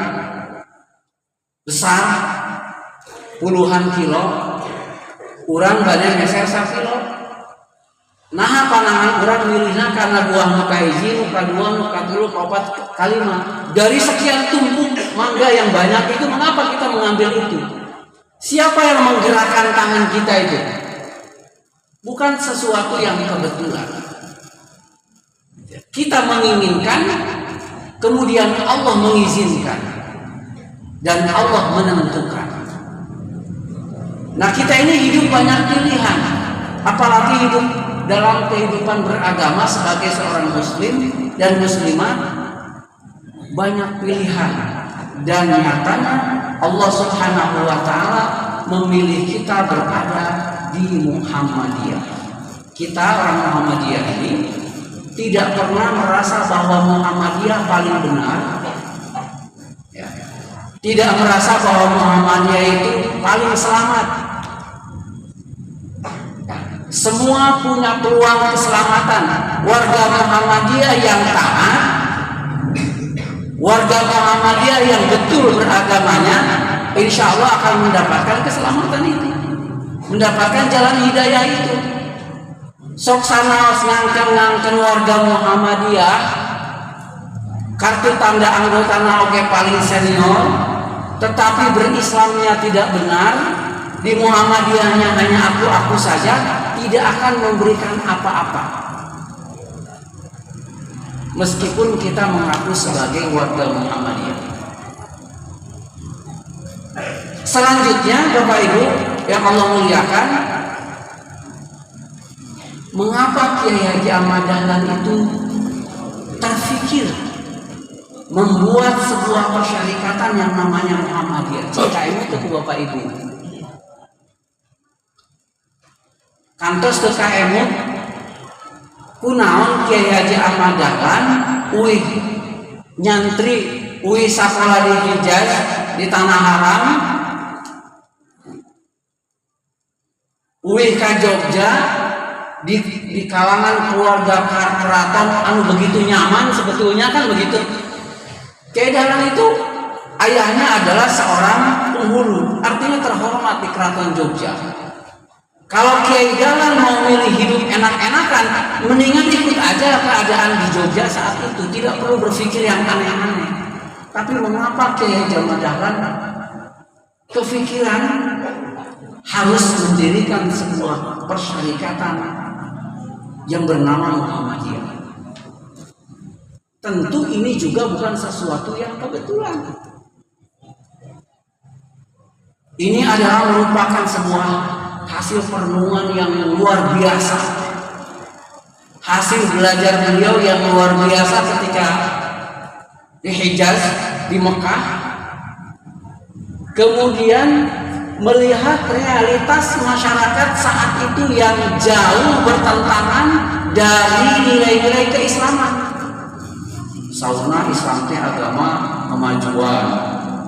besar puluhan kilo, urang badan geser 1 kilo. Nah panangan urang milihna karena buah muka hiji, muka dua, muka tilu, muka 4, kalima. Dari sekian tumpuk mangga yang banyak itu, mengapa kita mengambil itu? Siapa yang menggerakkan tangan kita itu? Bukan sesuatu yang kebetulan. Kita menginginkan, kemudian Allah mengizinkan, dan Allah menentukan. Nah, kita ini hidup banyak pilihan, apalagi hidup dalam kehidupan beragama sebagai seorang muslim dan muslimah, banyak pilihan. Dan nyatanya Allah Subhanahu wa ta'ala memilih kita berada di Muhammadiyah. Kita orang Muhammadiyah ini tidak pernah merasa bahwa Muhammadiyah paling benar, ya. Tidak merasa bahwa Muhammadiyah itu paling selamat. Semua punya peluang keselamatan. Warga Muhammadiyah yang taat, warga Muhammadiyah yang betul beragamanya, insya Allah akan mendapatkan keselamatan itu, mendapatkan jalan hidayah itu. Sok sanaos ngangken warga Muhammadiyah, kartu tanda anggota oge paling senior, tetapi berislamnya tidak benar, di Muhammadiyahnya hanya aku saja, tidak akan memberikan apa-apa. Meskipun kita mengaku sebagai warga Muhammadiyah. Selanjutnya, Bapak Ibu yang Allah muliakan, mengapa Kiai Haji Ahmad Dahlan itu terfikir membuat sebuah persyarikatan yang namanya Muhammadiyah? CKM itu ke Bapak Ibu. Kantos ke KM kunaon Kiai Haji Ahmad Dahlan uih nyantri, uih sakola di Hijaz di Tanah Haram, uih ka Jogja di kalangan keluarga keraton anu begitu nyaman, sebetulnya kan begitu. Kiai Dahlan itu ayahnya adalah seorang penghulu, artinya terhormat di keraton Jogja. Kalau Kiai Dahlan mau milih hidup enak-enakan, mendingan ikut aja keadaan di Jogja saat itu, tidak perlu berpikir yang aneh-aneh. Tapi mengapa Kiai Ahmad Dahlan kepikiran harus mendirikan sebuah persyarikatan yang bernama Muhammadiyah? Tentu ini juga bukan sesuatu yang kebetulan. Ini adalah merupakan sebuah hasil perenungan yang luar biasa, hasil belajar beliau yang luar biasa ketika di Hijaz, di Mekah, kemudian melihat realitas masyarakat saat itu yang jauh bertentangan dari nilai-nilai keislaman. Sauna Islam teh agama kemajuan,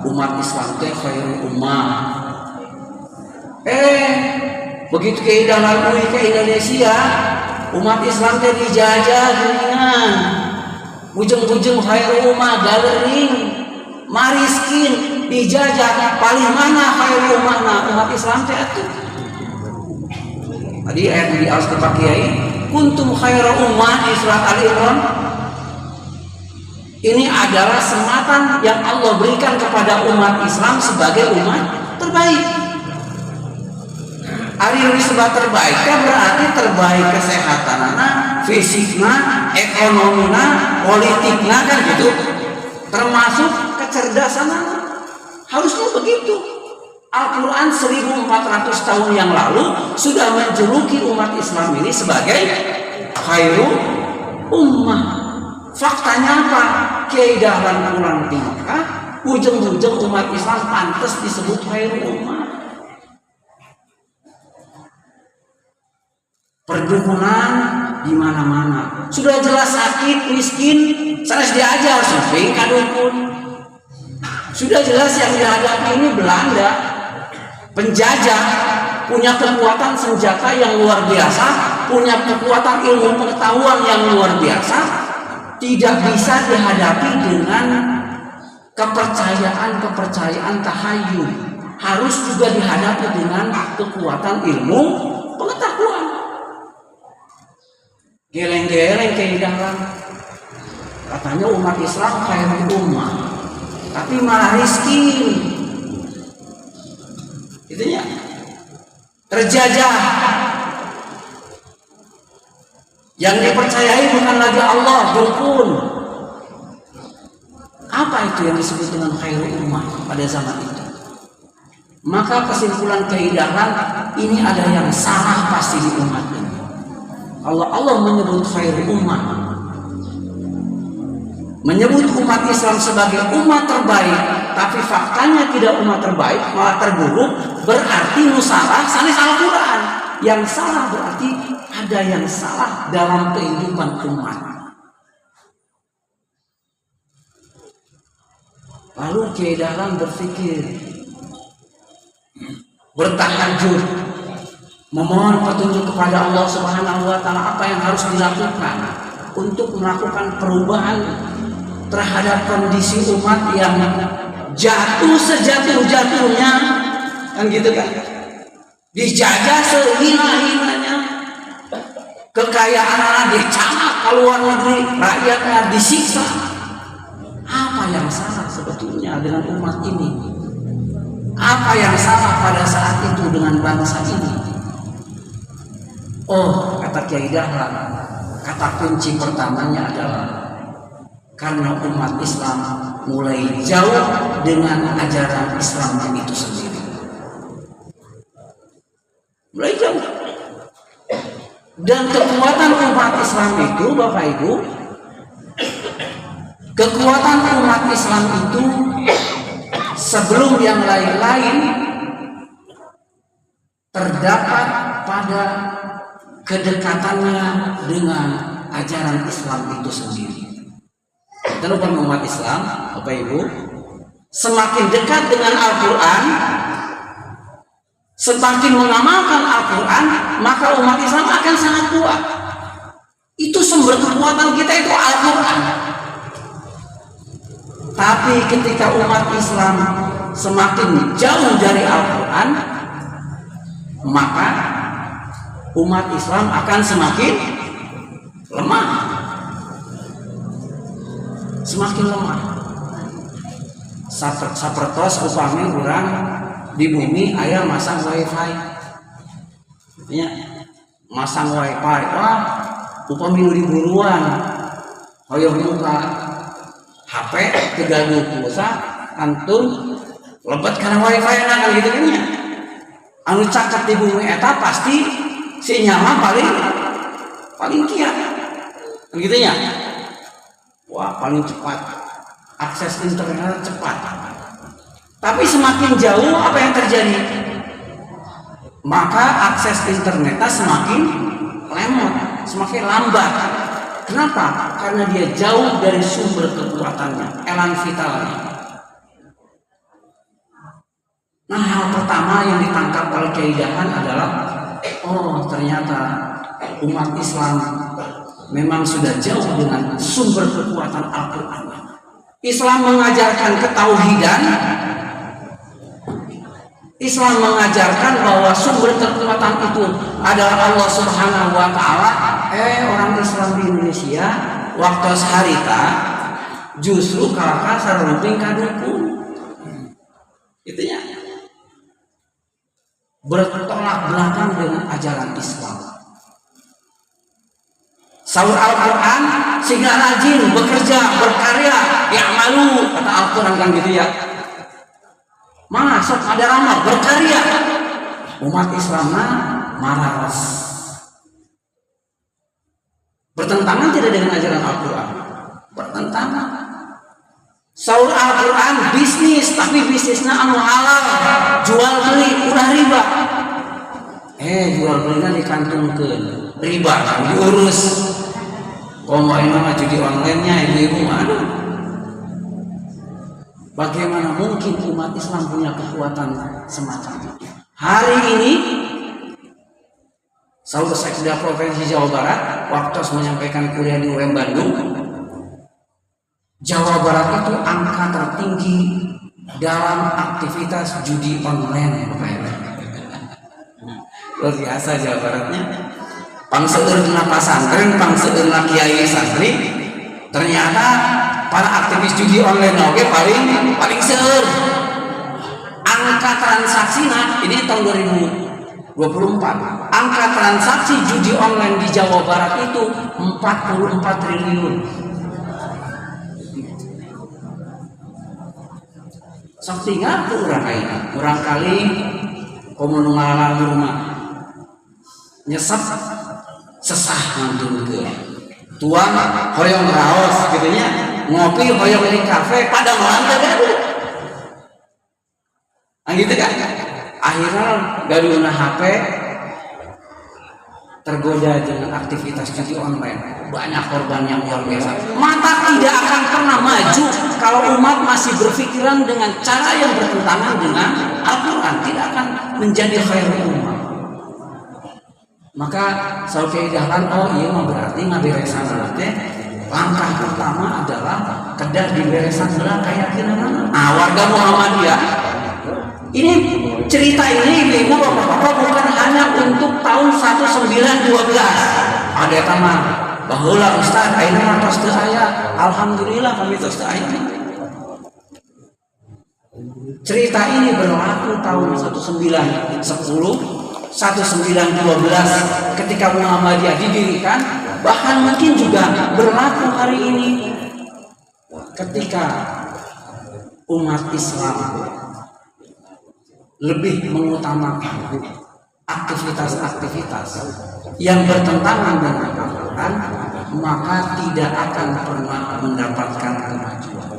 umat Islam teh khairul ummah. Begitu Kiai Dahlan ke Indonesia, umat Islam teh dijajah dengan bujeng-bujeng khairul ummah galering, mariskin dijajah, paling mana khairul ummah umat Islam teh atuh. Tadi ayat di alas Pak Kiai, kuntum khairul ummah di surat Ali Imran. Ini adalah sematan yang Allah berikan kepada umat Islam sebagai umat terbaik. Ari disebut terbaik kan berarti terbaik kesehatanana, fisikna, ekonomina, politikna kan gitu. Termasuk kecerdasanana. Harusnya begitu. Al-Quran 1400 tahun yang lalu sudah menjuluki umat Islam ini sebagai khairul ummah. Faktanya apa? Kiai Dahlan pulang di Mekah, ujung-ujung umat Islam pantas disebut khairul ummah. Perdukunan di mana-mana. Sudah jelas sakit, miskin, sanes diajar survei kadukun. Sudah jelas yang dihadapi ini Belanda, penjajah, punya kekuatan senjata yang luar biasa, punya kekuatan ilmu pengetahuan yang luar biasa, tidak bisa dihadapi dengan kepercayaan tahayul. Harus juga dihadapi dengan kekuatan ilmu pengetahuan. Geleng-geleng Kiai Dahlan, katanya umat Islam khairul ummah, tapi malah miskin. Itunya terjajah. Yang dipercayai bukan lagi Allah, dukun. Apa itu yang disebut dengan khairul ummah pada zaman itu? Maka kesimpulan kaidahan, ini ada yang salah pasti di umat ini. Kalau Allah menyebut khairul ummah, menyebut umat Islam sebagai umat terbaik, tapi faktanya tidak umat terbaik, malah terburuk, berarti nusalah sanis Al-Quran. Yang salah berarti ada yang salah dalam kehidupan umat. Lalu Kiai Dahlan berpikir, bertahajud, memohon petunjuk kepada Allah Subhanahu wa Ta'ala apa yang harus dilakukan untuk melakukan perubahan terhadap kondisi umat yang jatuh sejatuh-jatuhnya, kan gitu kan, dijajah sehina-hinanya, kekayaan dicamat ke luar negeri, rakyatnya disiksa. Apa yang salah sebetulnya dengan umat ini? Apa yang salah pada saat itu dengan bangsa ini? Oh, kata Kiai Dahlan, kata kunci pertamanya adalah karena umat Islam mulai jauh dengan ajaran Islamnya itu sendiri. Mulai jauh. Dan kekuatan umat Islam itu, Bapak Ibu, kekuatan umat Islam itu sebelum yang lain-lain terdapat pada kedekatannya dengan ajaran Islam itu sendiri. Dan umat Islam, Bapak Ibu, semakin dekat dengan Al-Quran, semakin mengamalkan Al-Quran, maka umat Islam akan sangat kuat. Itu sumber kekuatan kita itu Al-Quran. Tapi ketika umat Islam semakin jauh dari Al-Quran, maka umat Islam akan semakin lemah. Semakin lemah. Sapertos upami orang di bumi aya masang wifi. Ya, masang wifi. Wah, upami nu diburuan. Hoyong muka HP 30 pulsa antun lebet karena wifi kan gitu kan ya. Anu caket di bumi eta pasti sinyal paling kiat. Kan gitu ya. Wah, paling cepat, akses internet cepat. Tapi semakin jauh apa yang terjadi? Maka akses internetnya semakin lemot, semakin lambat. Kenapa? Karena dia jauh dari sumber kekuatannya, elan vitalnya. Nah, hal pertama yang ditangkap oleh Kiai Dahlan adalah, oh ternyata umat Islam memang sudah jauh dengan sumber kekuatan Al-Quran. Islam mengajarkan ketauhidan. Islam mengajarkan bahwa sumber kekuatan itu adalah Allah Subhanahu wa Ta'ala. Orang Islam di Indonesia waktu saharita justru kalaka sarumping kadukun. Itunya bertolak belakang dengan ajaran Islam. Saur Al-Quran sehingga rajin bekerja, berkarya, ya'malu, kata Al-Quran kan gitu ya. Masuk ada ramal berkarya. Umat Islamnya malas. Bertentangan tidak dengan ajaran Al-Quran? Bertentangan. Saur Al-Quran bisnis, tapi bisnisnya anu halal, jual beli udah riba. Jual belinya dikantungkeun, riba diurus. Komo ini mah judi online-nya ibu-ibu mana? Bagaimana mungkin umat Islam punya kekuatan semacam itu? Hari ini Saudara Sekda Provinsi Jawa Barat waktu menyampaikan kuliah di UM Bandung, Jawa Barat itu angka tertinggi dalam aktivitas judi online. Luar biasa Jawa Baratnya. Pangseurna pasantren, pangseurna kiai santri, ternyata para aktivis judi online oke paling seur. Angka transaksinya ini tahun 2022 24. Angka transaksi judi online di Jawa Barat itu 44 triliun. Sakti ngaku urang ayeuna, urang kali komo ngalang rumah. Nyesep sesah ngantunkeun. Tuang hoyong raos gitu nya, ngopi hoyong di kafe pada melantai gaduh. Gitu kan? Akhirnya gaduhna HP tergoda dengan aktivitas judi online. Banyak korban yang luar biasa. Maka tidak akan pernah maju kalau umat masih berpikiran dengan cara yang bertentangan dengan Al-Quran. Tidak akan menjadi khairul ummah. Maka saudara dahlan, oh iya mah berarti ngaberesan teh langkah pertama adalah kedah diberesan heula keyakinan. Nah, warga Muhammadiyah ini cerita ini ibu bapak bukan hanya untuk tahun 1912. Ada tamah baheula Ustaz ayeuna mah tos teu aya. Alhamdulillah kami tos teu aya. Cerita ini berlaku tahun 1910, 1912 ketika Muhammadiyah didirikan, bahkan mungkin juga berlaku hari ini ketika umat Islam lebih mengutamakan aktivitas-aktivitas yang bertentangan dengan Al-Quran, maka tidak akan pernah mendapatkan kemajuan.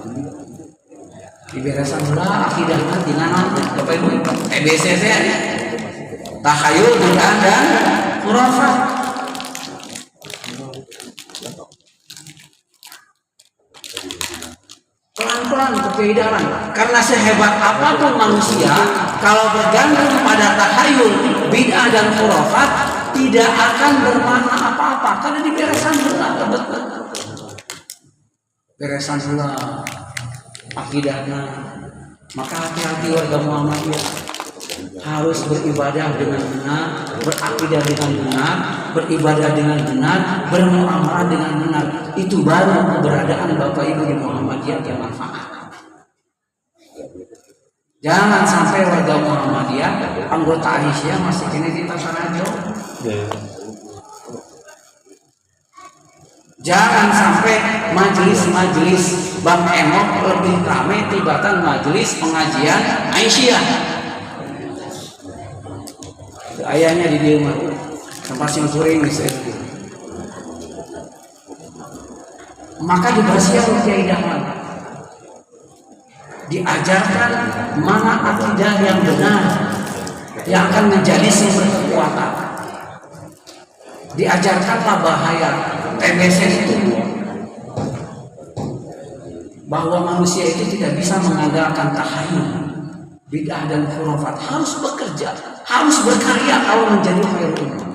Diberesan pula akidahnya dinana Bapak Ibu TBCC tahayul bid'ah dan khurafat. Pelan-pelan kebedaran, karena sehebat apapun manusia kalau bergantung pada tahayul, bid'ah dan khurafat tidak akan bermakna apa-apa karena diberesan pula beresan pula akidahnya. Maka hati-hati warga Muhammadiyah, harus beribadah dengan benar, berakidah dengan benar, beribadah dengan benar, bermuamalah dengan benar. Itu baru keberadaan Bapak Ibu di Muhammadiyah yang manfaat. Jangan sampai warga Muhammadiyah, anggota Aisyah masih kini di Tasarajo. Jangan sampai majelis-majelis Bang Emok lebih ramai tibatan majelis pengajian Aisyah. Ayahnya di dia mah tempat sing kuring misalnya. Maka dibersihan Kiai Dahlan, diajarkan mana akidah yang benar yang akan menjadi sumber kekuatan. Diajarkanlah bahaya TBC itu, bahwa manusia itu tidak bisa mengandalkan tahayul, bid'ah dan khurafat. Harus bekerja, harus berkarya kalau menjadi khairul ummah.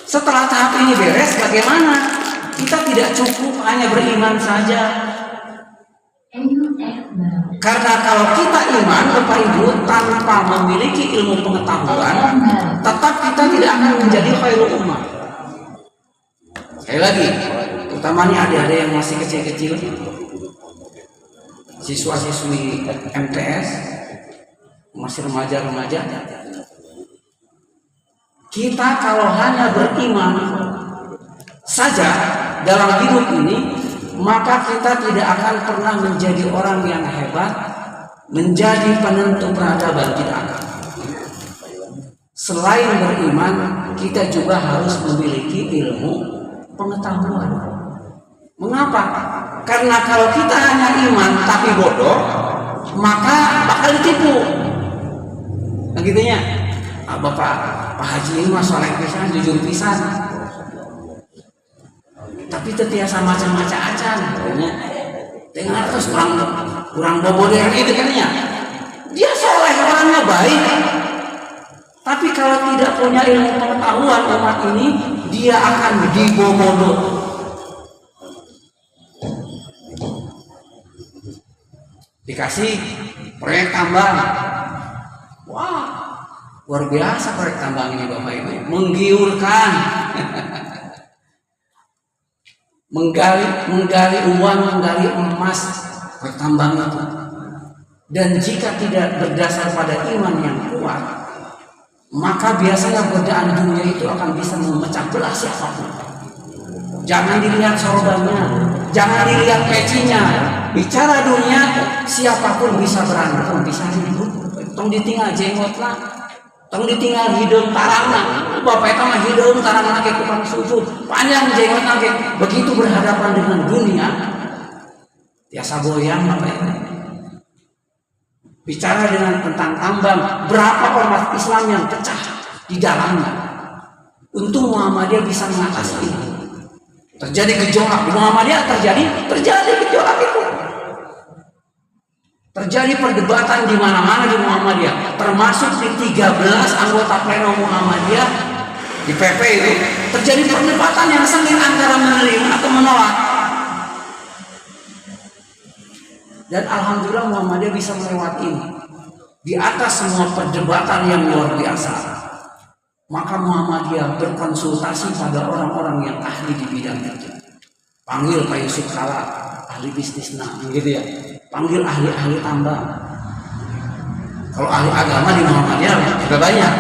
Setelah tahap ini beres, bagaimana? Kita tidak cukup hanya beriman saja. Karena kalau kita iman, Bapak Ibu, tanpa memiliki ilmu pengetahuan, tetap kita tidak akan menjadi khairul ummah. Sekali lagi, utamanya adik-adik yang masih kecil-kecil, siswa-siswi MTS, masih remaja-remaja. Kita kalau hanya beriman saja dalam hidup ini, maka kita tidak akan pernah menjadi orang yang hebat, menjadi penentu peradaban, tidak akan. Selain beriman, kita juga harus memiliki ilmu pengetahuan. Mengapa? Karena kalau kita hanya iman tapi bodoh, maka bakal ditipu. Nah gitunya, Bapak Pak Haji ini mah soleh pisan, jujur pisan, tapi tetiasa macam-macam acan. Dengar terus kurang boboder gitu kan ya. Dia soleh, orangnya baik, tapi kalau tidak punya ilmu pengetahuan umat ini, dia akan dibobodo. Dikasih proyek tambang, wah luar biasa proyek tambang ini Bapak Ibu, menggiurkan. menggali uang, menggali emas, proyek tambang itu. Dan jika tidak berdasar pada iman yang kuat, maka biasanya godaan dunia itu akan bisa memecah belah siapapun. Jangan dilihat sorbannya, jangan dilihat pecinya. Bicara dunia, siapapun bisa berantem, bisa ribut. Tong ditinggal jenggot lah, tong ditinggal hidung tarang lah. Bapak itu mah hidung tarang lagi tukang sujud, panjang jenggot lagi. Begitu berhadapan dengan dunia, biasa goyang apa itu. Bicara dengan tentang tambang, berapa ormas Islam yang pecah di dalamnya. Untung Muhammadiyah bisa mengatasi ini. Terjadi gejolak di Muhammadiyah, terjadi gejolak itu. Terjadi perdebatan di mana-mana di Muhammadiyah, termasuk di 13 anggota pleno Muhammadiyah di PP itu terjadi perdebatan yang sengit antara menerima atau menolak. Dan alhamdulillah Muhammadiyah bisa melewati ini. Di atas semua perdebatan yang luar biasa, maka Muhammadiyah berkonsultasi pada orang-orang yang ahli di bidang itu. Panggil Pak Yusuf Kala, ahli bisnis gitu ya. Panggil ahli-ahli tambang. Kalau ahli agama di Muhammadiyah juga banyak.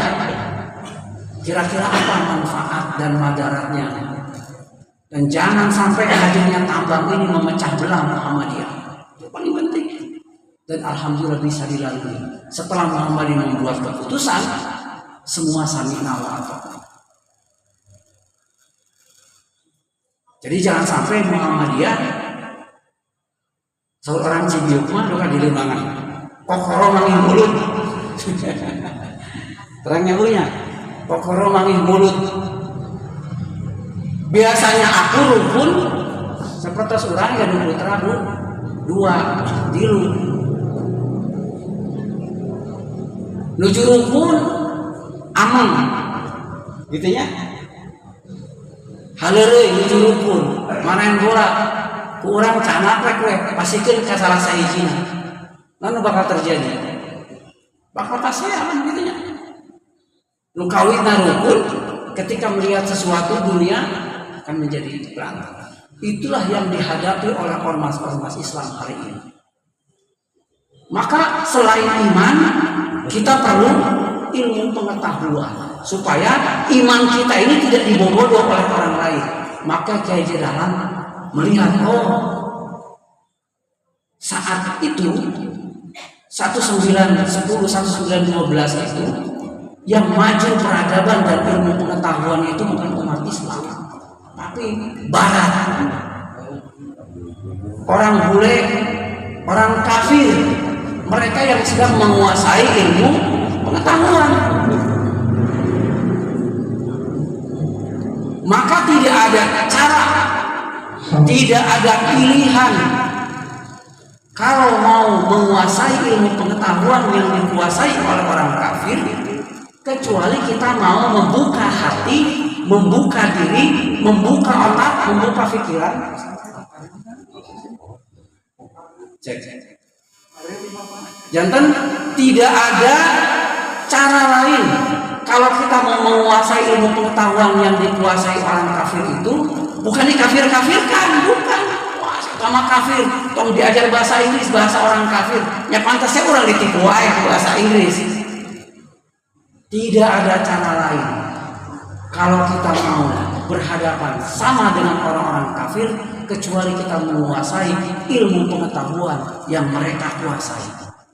Kira-kira apa manfaat dan madaratnya? Dan jangan sampai hadirnya tambang ini memecah belah Muhammadiyah. Itu paling penting. Dan alhamdulillah bisa dilalui. Setelah Muhammadiyah membuat keputusan, semua sami'na wa ata'na. Jadi jangan sampai Muhammadiyah seorang Cibiuk mah doka di Limbangan. Kokoro mangih mulut. Terangnya punya. Kokoro mangih mulut. Biasanya aku rukun seperti surang ya dulu terabu 2 dilu. Nuju rukun aman gitu ya. Haleureuy nuju rukun marahin bola ku urang canak we pasikeun ka salah sahijina. Lalu bakal terjadi. Bakal pasti aman gitu ya. Nu kawitna rukun ketika melihat sesuatu dunia akan menjadi berantakan. Itulah yang dihadapi oleh ormas-ormas Islam hari ini. Maka selain iman, kita perlu ilmu pengetahuan supaya iman kita ini tidak dibodoh oleh orang lain. Maka Kiai Jedalan melihat, saat itu 1910, 1912 itu yang maju peradaban dan ilmu pengetahuan itu bukan umat Islam, tapi Barat. Orang bule, orang kafir, mereka yang sedang menguasai ilmu pengetahuan. Maka tidak ada cara, tidak ada pilihan kalau mau menguasai ilmu pengetahuan yang dikuasai oleh orang kafir, kecuali kita mau membuka hati, membuka diri, membuka otak, membuka pikiran. Cek. Jantan tidak ada cara lain kalau kita mau menguasai ilmu pengetahuan yang dikuasai orang kafir itu, bukan dikafir-kafirkan, bukan. Wah, sama kafir, tong diajar bahasa Inggris, bahasa orang kafir. Ya pantasnya orang ditipu aja bahasa Inggris. Tidak ada cara lain kalau kita mau berhadapan sama dengan orang-orang kafir, kecuali kita menguasai ilmu pengetahuan yang mereka kuasai.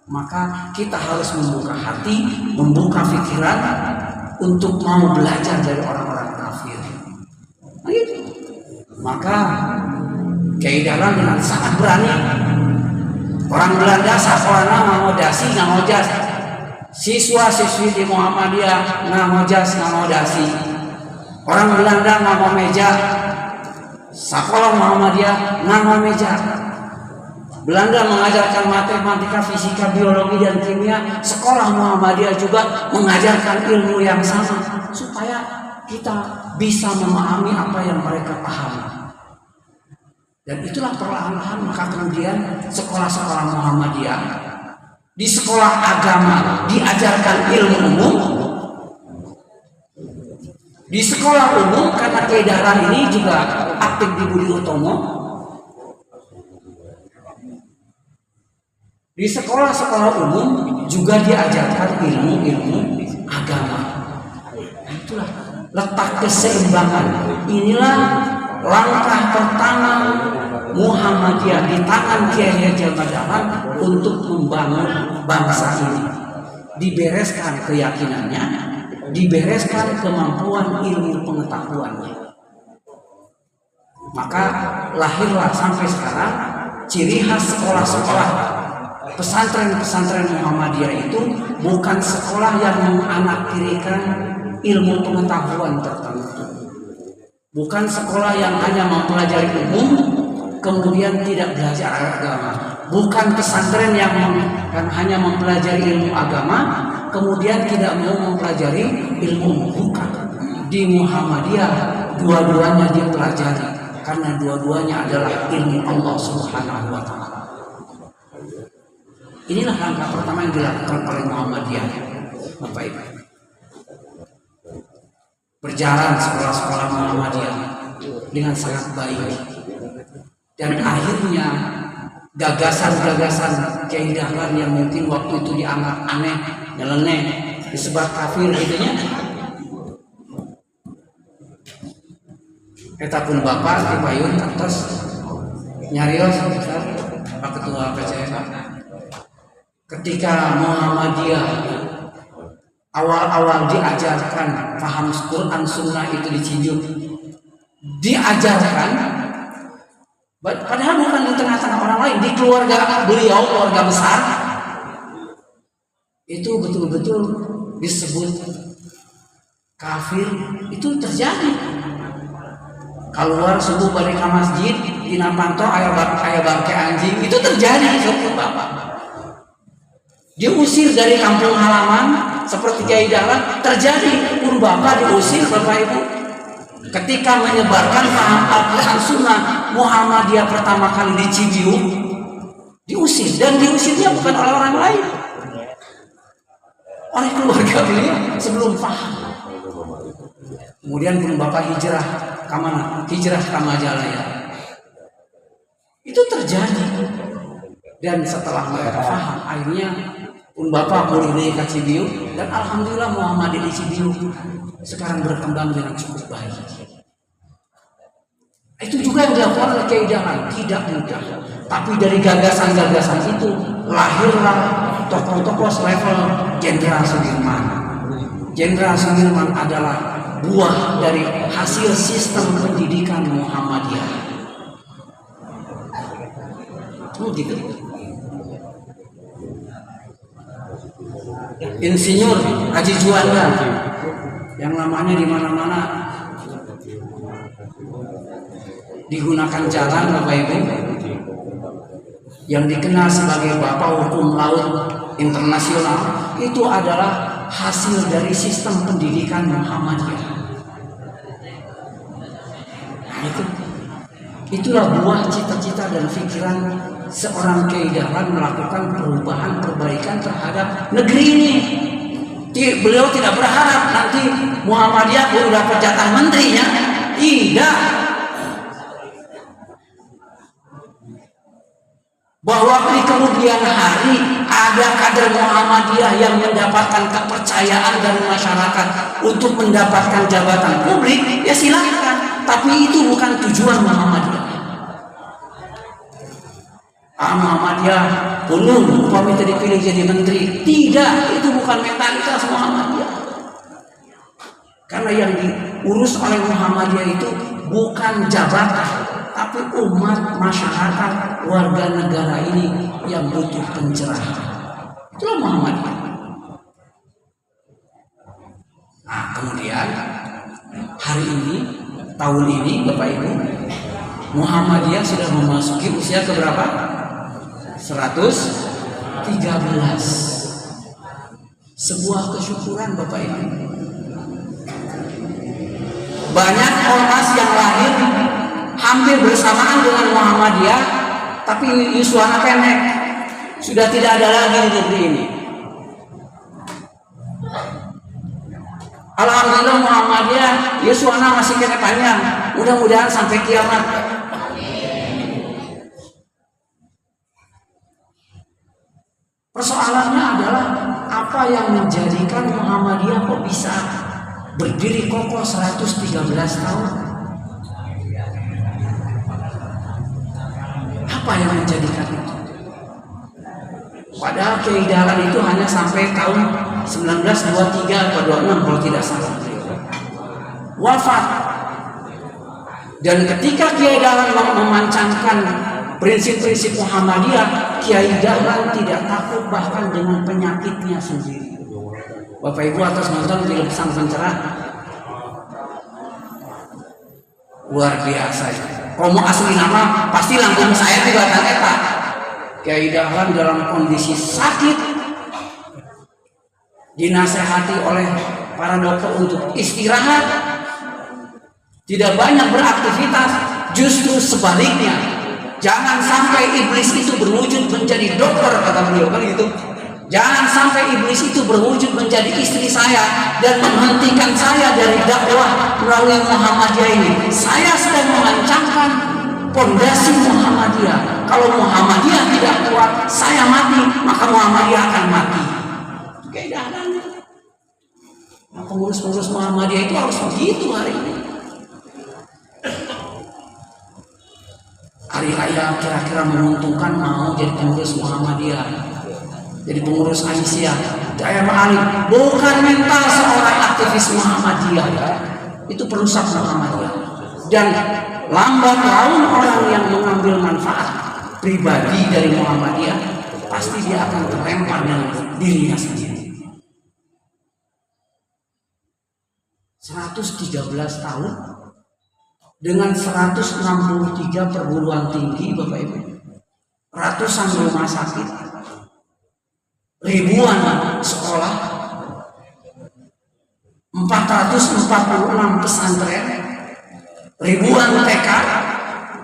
Maka kita harus membuka hati, membuka pikiran untuk mau belajar dari orang-orang kafir. Nah, gitu. Maka Kiai Dahlan dengan sangat berani. Orang Belanda sakorana ngamodasi, ngamojas. Siswa-siswi di Muhammadiyah ngamojas, ngamodasi. Orang Belanda ngamomeja. Sekolah Muhammadiyah ngamomeja. Belanda mengajarkan matematika, fisika, biologi, dan kimia. Sekolah Muhammadiyah juga mengajarkan ilmu yang sama supaya kita bisa memahami apa yang mereka pahami. Dan itulah perlahan-lahan maka kemudian sekolah-sekolah Muhammadiyah, di sekolah agama diajarkan ilmu umum. Di sekolah umum, karena Kiai Dahlan ini juga aktif di Budi Utomo, di sekolah-sekolah umum juga diajarkan ilmu-ilmu agama. itulah letak keseimbangan. Inilah langkah pertama Muhammadiyah di tangan Kiai Haji Ahmad Dahlan untuk membangun bangsa ini. Dibereskan keyakinannya, dibereskan kemampuan ilmu pengetahuannya. Maka lahirlah sampai sekarang ciri khas sekolah-sekolah pesantren-pesantren Muhammadiyah itu bukan sekolah yang menganaktirikan ilmu pengetahuan tertentu. Bukan sekolah yang hanya mempelajari umum kemudian tidak belajar agama. Bukan pesantren yang hanya mempelajari ilmu agama kemudian tidak mau mempelajari ilmu. Bukan. Di Muhammadiyah dua-duanya dipelajari karena dua-duanya adalah ilmu Allah Subhanahu wa taala. Inilah langkah pertama yang dilakukan oleh Muhammadiyah, Bapak Ibu. Berjalan sekolah-sekolah Muhammadiyah dengan sangat baik. Dan akhirnya gagasan-gagasan Kiai Dahlan yang mungkin waktu itu dianggap aneh, nyeleneh, disebar kafir gitunya. Eta pun Bapak di payun terus nyarios Pak Ketua PCF. Ketika Muhammadiyah awal-awal diajarkan paham Quran Sunnah itu di Cijuk, diajarkan padahal bukan di tengah-tengah orang lain, di keluarga beliau, keluarga besar itu betul-betul disebut kafir. Itu terjadi. Keluar subuh balik ke masjid dina panto aya bangke anjing, itu terjadi sama Bapak. Diusir dari kampung halaman seperti Kiai Dahlan, terjadi pun Bapak diusir Bapak Ibu. Ketika menyebarkan paham Al-Quran Sunnah Muhammadiyah pertama kali di Cibiu, diusir, dan diusirnya bukan oleh orang lain, oleh keluarga beliau sebelum paham. Kemudian pun Bapak hijrah ke mana? Hijrah ke Majalaya. Itu terjadi. Dan setelah mereka paham, akhirnya pun Bapak mulai ke Cibiu, dan alhamdulillah Muhammadiyah di Cibiu sekarang berkembang dengan cukup baik. Itu juga yang dilakukan oleh Kiai Dahlan, tidak mudah. Tapi dari gagasan-gagasan itu lahirlah tokoh-tokoh selevel Jenderal Sudirman. Jenderal Sudirman adalah buah dari hasil sistem pendidikan Muhammadiyah. Gitu. Insinyur Haji Juanda yang namanya di mana-mana digunakan jalan Bapak Ibu, yang dikenal sebagai Bapak Hukum Laut Internasional, itu adalah hasil dari sistem pendidikan Muhammadiyah. Nah, itulah buah cita-cita dan pikiran seorang Kiai Dahlan melakukan perubahan, perbaikan terhadap negeri ini. Beliau tidak berharap nanti Muhammadiyah baru dapat jatah menterinya. Tidak. Bahwa di kemudian hari ada kader Muhammadiyah yang mendapatkan kepercayaan dari masyarakat untuk mendapatkan jabatan publik, ya silakan. Tapi itu bukan tujuan Muhammadiyah. Muhammadiyah penuh upah minta dipilih jadi menteri. Tidak, itu bukan mentalitas Muhammadiyah. Karena yang diurus oleh Muhammadiyah itu bukan jabatan, tapi umat, masyarakat, warga negara ini yang butuh pencerahan. Itulah Muhammadiyah. Nah, kemudian hari ini, tahun ini Bapak Ibu, Muhammadiyah sudah memasuki usia keberapa? 113. Sebuah kesyukuran Bapak Ibu. Banyak ormas yang lahir hampir bersamaan dengan Muhammadiyah, tapi yuswana pendek, sudah tidak ada lagi di negeri ini. Alhamdulillah Muhammadiyah yuswana masih kena panjang, mudah-mudahan sampai kiamat. Persoalannya adalah apa yang menjadikan Muhammadiyah kok bisa berdiri kokoh 113 tahun. Apa yang menjadikan itu? Padahal Kiai Dahlan itu hanya sampai tahun 1923 atau 26 kalau tidak salah. Wafat. Dan ketika Kiai Dahlan memancangkan prinsip-prinsip Muhammadiyah, Kiai Dahlan tidak takut bahkan dengan penyakitnya sendiri. Bapak Ibu atas nonton film Sang Pencerah, luar biasa ya. Kalau mau asli nama pasti langsung saya juga akan eta. Kiai Dahlan dalam kondisi sakit dinasehati oleh para dokter untuk istirahat, tidak banyak beraktivitas. Justru sebaliknya, jangan sampai iblis itu berwujud menjadi dokter, kata beliau kan gitu. Jangan sampai iblis itu berwujud menjadi istri saya dan menghentikan saya dari dakwah melalui Muhammadiyah ini. Saya sedang mengancamkan pondasi Muhammadiyah. Kalau Muhammadiyah tidak kuat, saya mati, maka Muhammadiyah akan mati. Kayak dadanya. Nah, pengurus-pengurus Muhammadiyah itu harus begitu hari ini. Hari raya kira-kira menguntungkan mau jadi pengurus Muhammadiyah, jadi pengurus Aisyah, daerah alim, bukan mental seorang aktivis Muhammadiyah ya. Itu perusak Muhammadiyah. Dan lambat laun orang yang mengambil manfaat pribadi dari Muhammadiyah pasti dia akan terlempar dengan dirinya sendiri. 113 tahun dengan 163 perguruan tinggi, Bapak Ibu, ratusan rumah sakit, ribuan sekolah, 446 pesantren, ribuan TK.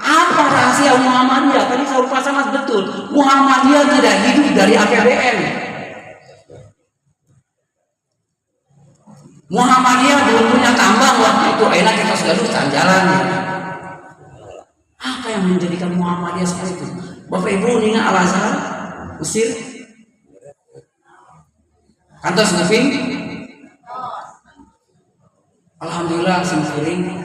Apa rahasia Muhammadiyah? Tadi saya lupa sangat betul. Muhammadiyah tidak hidup dari APBN. Muhammadiyah belum punya tambang waktu itu. Enak kita sudah jalan. Apa yang menjadikan Muhammadiyah seperti itu? Bapak Ibu ingat Al-Azhar Mesir? Kantos ngefing? Alhamdulillah simpuring.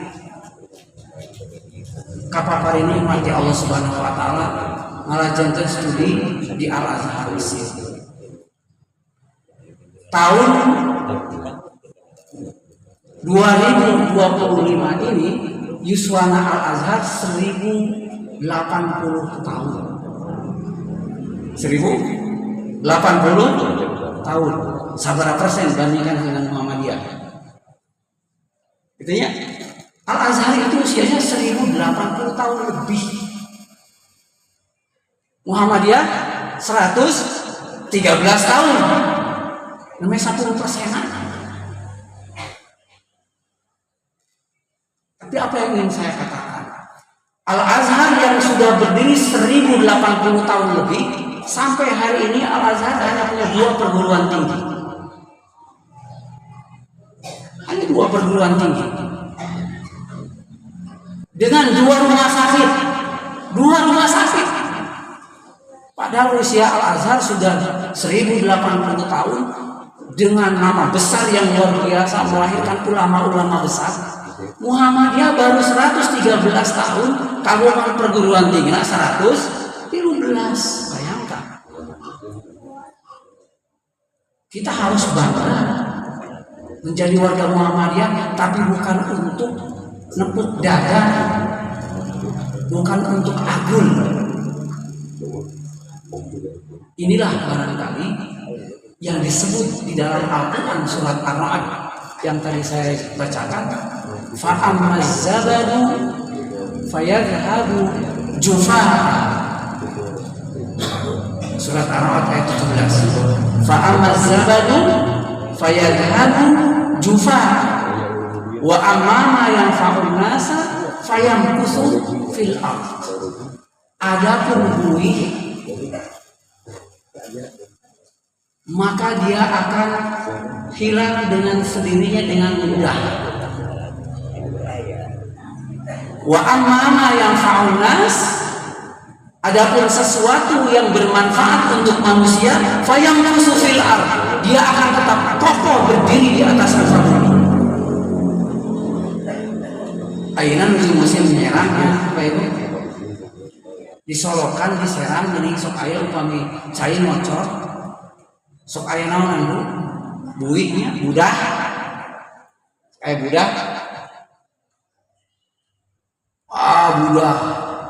Kapapar ini mati Allah Subhanahu wa taala ngalajenkeun studi di Al-Azhar Mesir. Tahun 2025 ini Yuswana Al-Azhar 1080 tahun. 1080 tahun. Sabara persen bandingkan dengan Muhammadiyah. Gitu ya. Al-Azhar itu usianya 1080 tahun lebih. Muhammadiyah 113 tahun. Namanya 10%. Tapi apa yang ingin saya katakan? Al-Azhar yang sudah berdiri 1080 tahun lebih, sampai hari ini Al-Azhar hanya punya 2 perguruan tinggi. Hanya 2 perguruan tinggi. Dengan 2 rumah sakit. 2 rumah sakit. Padahal usia Al-Azhar sudah 1080 tahun dengan nama besar yang luar biasa, melahirkan ulama-ulama besar. Muhammadiyah baru 113 tahun, kagungan perguruan tinggi 115. Bayangkan. Kita harus bangga menjadi warga Muhammadiyah, tapi bukan untuk nepuk dada, bukan untuk agul. Inilah barangkali yang disebut di dalam Al-Quran surat Ar-Ra'd yang tadi saya bacakan. Fa'amaz zabadu fayadhabu jufa'a. Surat Ar-Ra'd ayat 17. Fa'amaz zabadu fayadhabu jufa'a wa amama yanfa'un nasa fayamkusu fil ardh. Adapun buih, maka dia akan hilang dengan sendirinya dengan mudah. Wa amma yang fa'unas, adapun sesuatu yang bermanfaat untuk manusia, fayamkusu fil ardh, dia akan tetap kokoh berdiri di atas muka bumi. ayeuna nuju musim nyerang ya Bapak Ibu. Disolokan diserang geuning sok aya upami cai ngocor. Sok aya naon anu? Buihnya, budah. Kayak budah. Budah.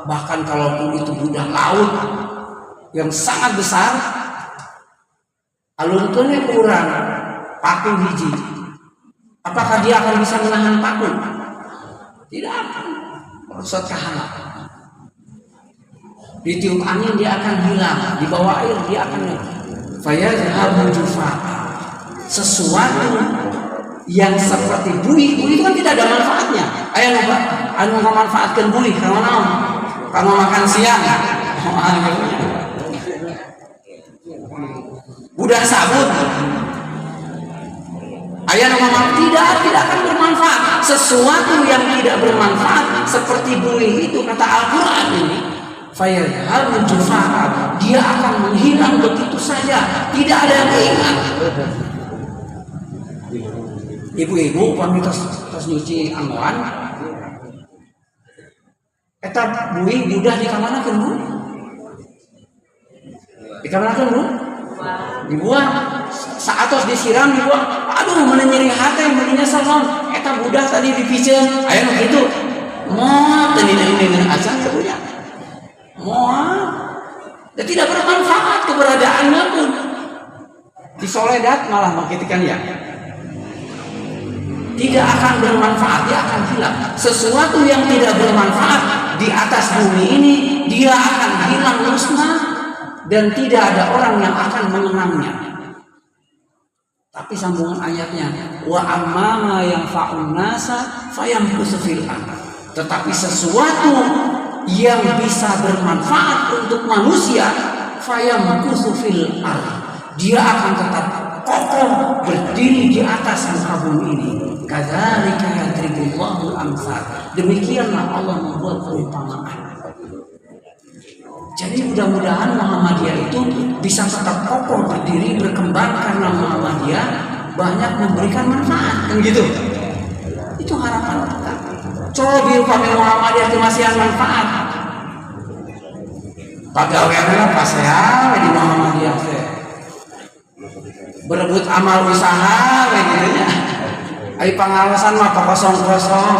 Bahkan kalaupun itu budah laut yang sangat besar, alunkeunnya kurang paku hiji. Apakah dia akan bisa menahan paku? Tidak akan. Merosot ke halak. Ditiup angin dia akan hilang, di bawah air dia akan fayazhabu jufa'a. Sesuatu yang seperti buih itu kan tidak ada manfaatnya. Aya nu anu ngamanfaatkeun buih kana naon? Kana makan siang. Budah sabun. Aya nu tidak akan bermanfaat. Sesuatu yang tidak bermanfaat seperti buih itu kata Al-Qur'an ini fayadhabu jufa'a, dia akan menghilang begitu saja, tidak ada yang ingat. Ibu-ibu upami tos nyuci anggoan eta buih budah dikamanakeun Bu? Dikamanakeun Bu? Dibuang. Saatos disiram dibuang. Aduh mana nyeri hate meulinya salon eta budah tadi dipiceun aya nu kitu. Moal teh ini acan punya. Moal. Dan tidak bermanfaat keberadaannya pun. Di Soledad malah mengkitikan ya. Tidak akan bermanfaat, dia akan hilang. Sesuatu yang tidak bermanfaat di atas bumi ini dia akan hilang musnah dan tidak ada orang yang akan mengenangnya. Tapi sambungan ayatnya wa amma yang fa'un nasa fayamkusu fil ardh. Tetapi sesuatu yang bisa bermanfaat untuk manusia fayamkusu fil ardh. Dia akan tetap kokoh berdiri di atas muka bumi ini. Kadzalika yadribullahu amsal. Demikianlah Allah membuat perumpamaan. Jadi mudah-mudahan Muhammadiyah itu bisa tetap kokoh berdiri berkembang karena Muhammadiyah banyak memberikan manfaat, kan gitu. Itu harapan kita. Coba upami Muhammadiyah itu masih manfaat. Pagaweanna pas ya di Muhammadiyah teh. Berebut amal usaha kayak gitu nya. Ai pangawasan mah kosong-kosong.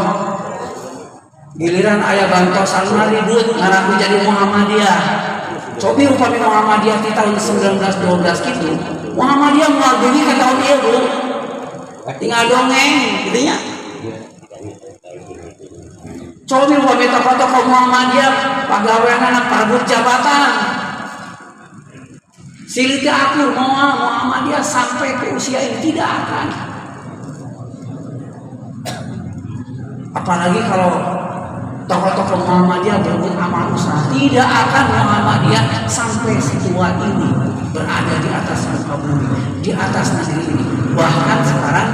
Giliran aya bantosan mah ribut ngaraku jadi Muhammadiyah. Cobi upami Muhammadiyah di tahun 1912 gitu. Muhammadiyah moal deui ka tahun ieu, Bu. Tinggal dongeng kitu nya. Cobi upami tokoh-tokoh Muhammadiyah pagaweanna perebut jabatan. Silih aku moal Muhammadiyah sampai ke usia ini tidak akan. Apalagi kalau tokoh-tokoh Muhammadiyah berebut amal usaha, tidak akan Muhammadiyah sampai setua ini berada di atas muka bumi, di atas negeri ini. Bahkan sekarang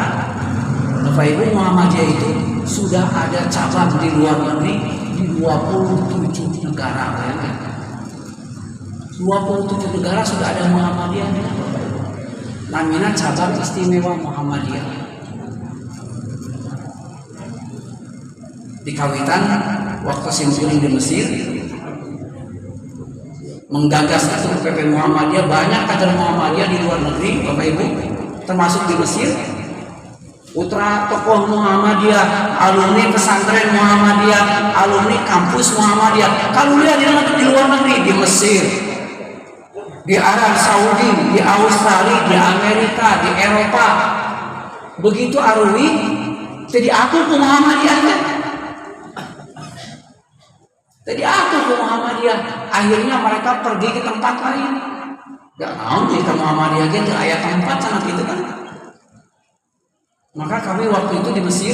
Bapak Ibu Muhammadiyah itu sudah ada cabang di luar negeri di 27 negara. 27 negara sudah ada Muhammadiyah. Namanya cabang istimewa Muhammadiyah. Di kawitan waktu simpiling di Mesir menggagas itu PP Muhammadiyah, banyak kader Muhammadiyah di luar negeri Bapak Ibu, termasuk di Mesir. Putra tokoh Muhammadiyah, alumni pesantren Muhammadiyah, alumni kampus Muhammadiyah. Kalau dia di luar negeri, di Mesir, di Arab Saudi, di Australia, di Amerika, di Eropa, begitu arwi jadi aku ke Muhammadiyah. Jadi aku ke Muhammadiyah, akhirnya mereka pergi ke tempat lain. Gak tahu nih ke Muhammadiyah gitu ayat tempat sana gitu kan. Maka kami waktu itu di Mesir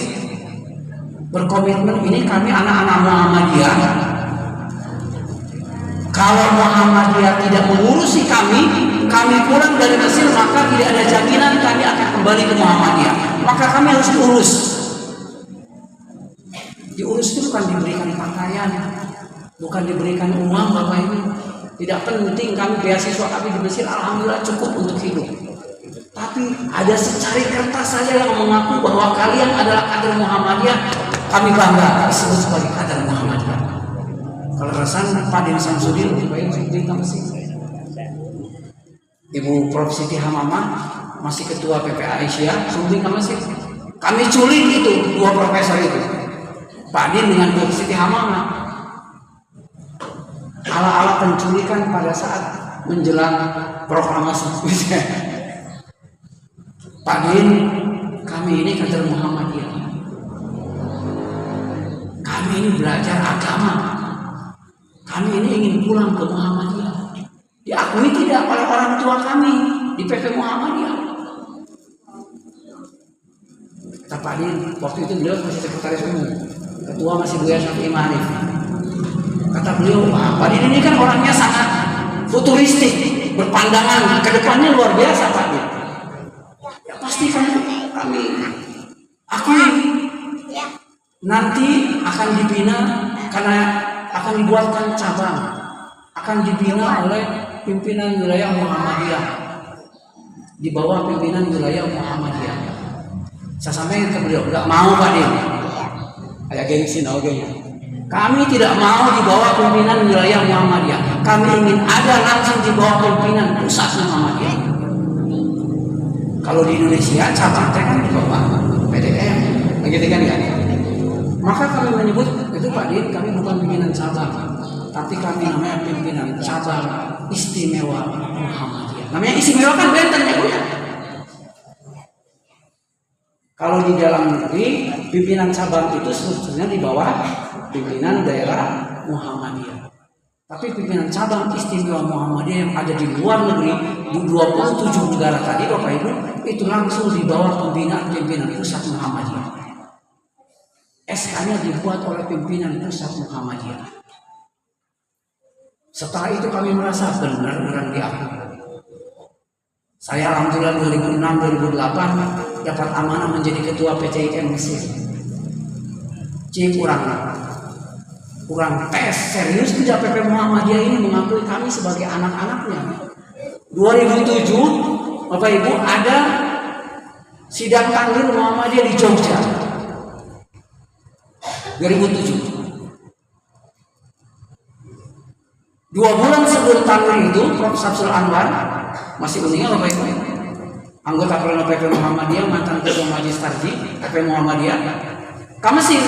berkomitmen ini kami anak-anak Muhammadiyah. Kalau Muhammadiyah tidak mengurusi kami pulang dari Mesir maka tidak ada jaminan kami akan kembali ke Muhammadiyah. Maka kami harus diurus. Diurus itu bukan diberikan pakaian, bukan diberikan uang Bapak Ibu. Tidak penting kami beasiswa kami di Mesir alhamdulillah cukup untuk hidup. Tapi ada secari kertas saja yang mengaku bahwa kalian adalah kader Muhammadiyah. kami bangga disebut sebagai kader Muhammadiyah. Kalau rasan Pak Din Samsudin lebih baik di Tamsi. Ibu Prof Siti Hamamah masih ketua PPA Asia, sumbing masih. Kami culik itu dua profesor itu, Pak Din dengan Prof Siti Hamamah. Ala-ala penculikan pada saat menjelang proklamasi. Pak Din, kami ini kader Muhammadiyah. Kami ini belajar agama. Kami ini ingin pulang ke Muhammadiyah. Diakui tidak oleh orang tua kami di PP Muhammadiyah. Kata Pak Din, waktu itu beliau masih sekretaris umum, ketua masih Buya Syafi'i Ma'arif. Kata beliau, Pak Din ini kan orangnya sangat futuristik, berpandangan ke depannya luar biasa Pak Din. Ya pasti kami akui nanti akan dibina karena akan dibuatkan cabang, akan dibina oleh pimpinan wilayah Muhammadiyah, di bawah pimpinan wilayah Muhammadiyah. Saya sampaikan ke beliau, nggak mau Pak Din, kayak gengsi nogenya. Kami tidak mau di bawah pimpinan wilayah Muhammadiyah. Kami ingin ada langsung di bawah pimpinan pusat Muhammadiyah. Kalau di Indonesia cabang kan di bawah PDM, begitu kan ya? Maka kami menyebut itu Pak Din, kami bukan pimpinan cabang, tapi kami namanya pimpinan cabang istimewa Muhammadiyah. Namanya istimewa kan benteng ya Bu ya. Kalau di dalam negeri pimpinan cabang itu sebetulnya di bawah pimpinan daerah Muhammadiyah. Tapi pimpinan cabang istimewa Muhammadiyah yang ada di luar negeri di 27 negara tadi Bapak Ibu itu langsung di bawah pimpinan pusat Muhammadiyah. SK-nya dibuat oleh pimpinan pusat Muhammadiyah. Setelah itu kami merasa benar-benar diakui. Saya alhamdulillah 2006-2008 dapat amanah menjadi ketua PCIM Mesir. Kurang tes serius tidak PP Muhammadiyah ini mengakui kami sebagai anak-anaknya. 2007 Bapak Ibu ada sidang tanggil Muhammadiyah di Jogja. 2007. 2 bulan sebelum tanggil itu Prof. Samsul Anwar masih uniknya Bapak Ibu, anggota Pleno PP Muhammadiyah, mantan ketua Majelis Tarjih PP Muhammadiyah, ke Mesir.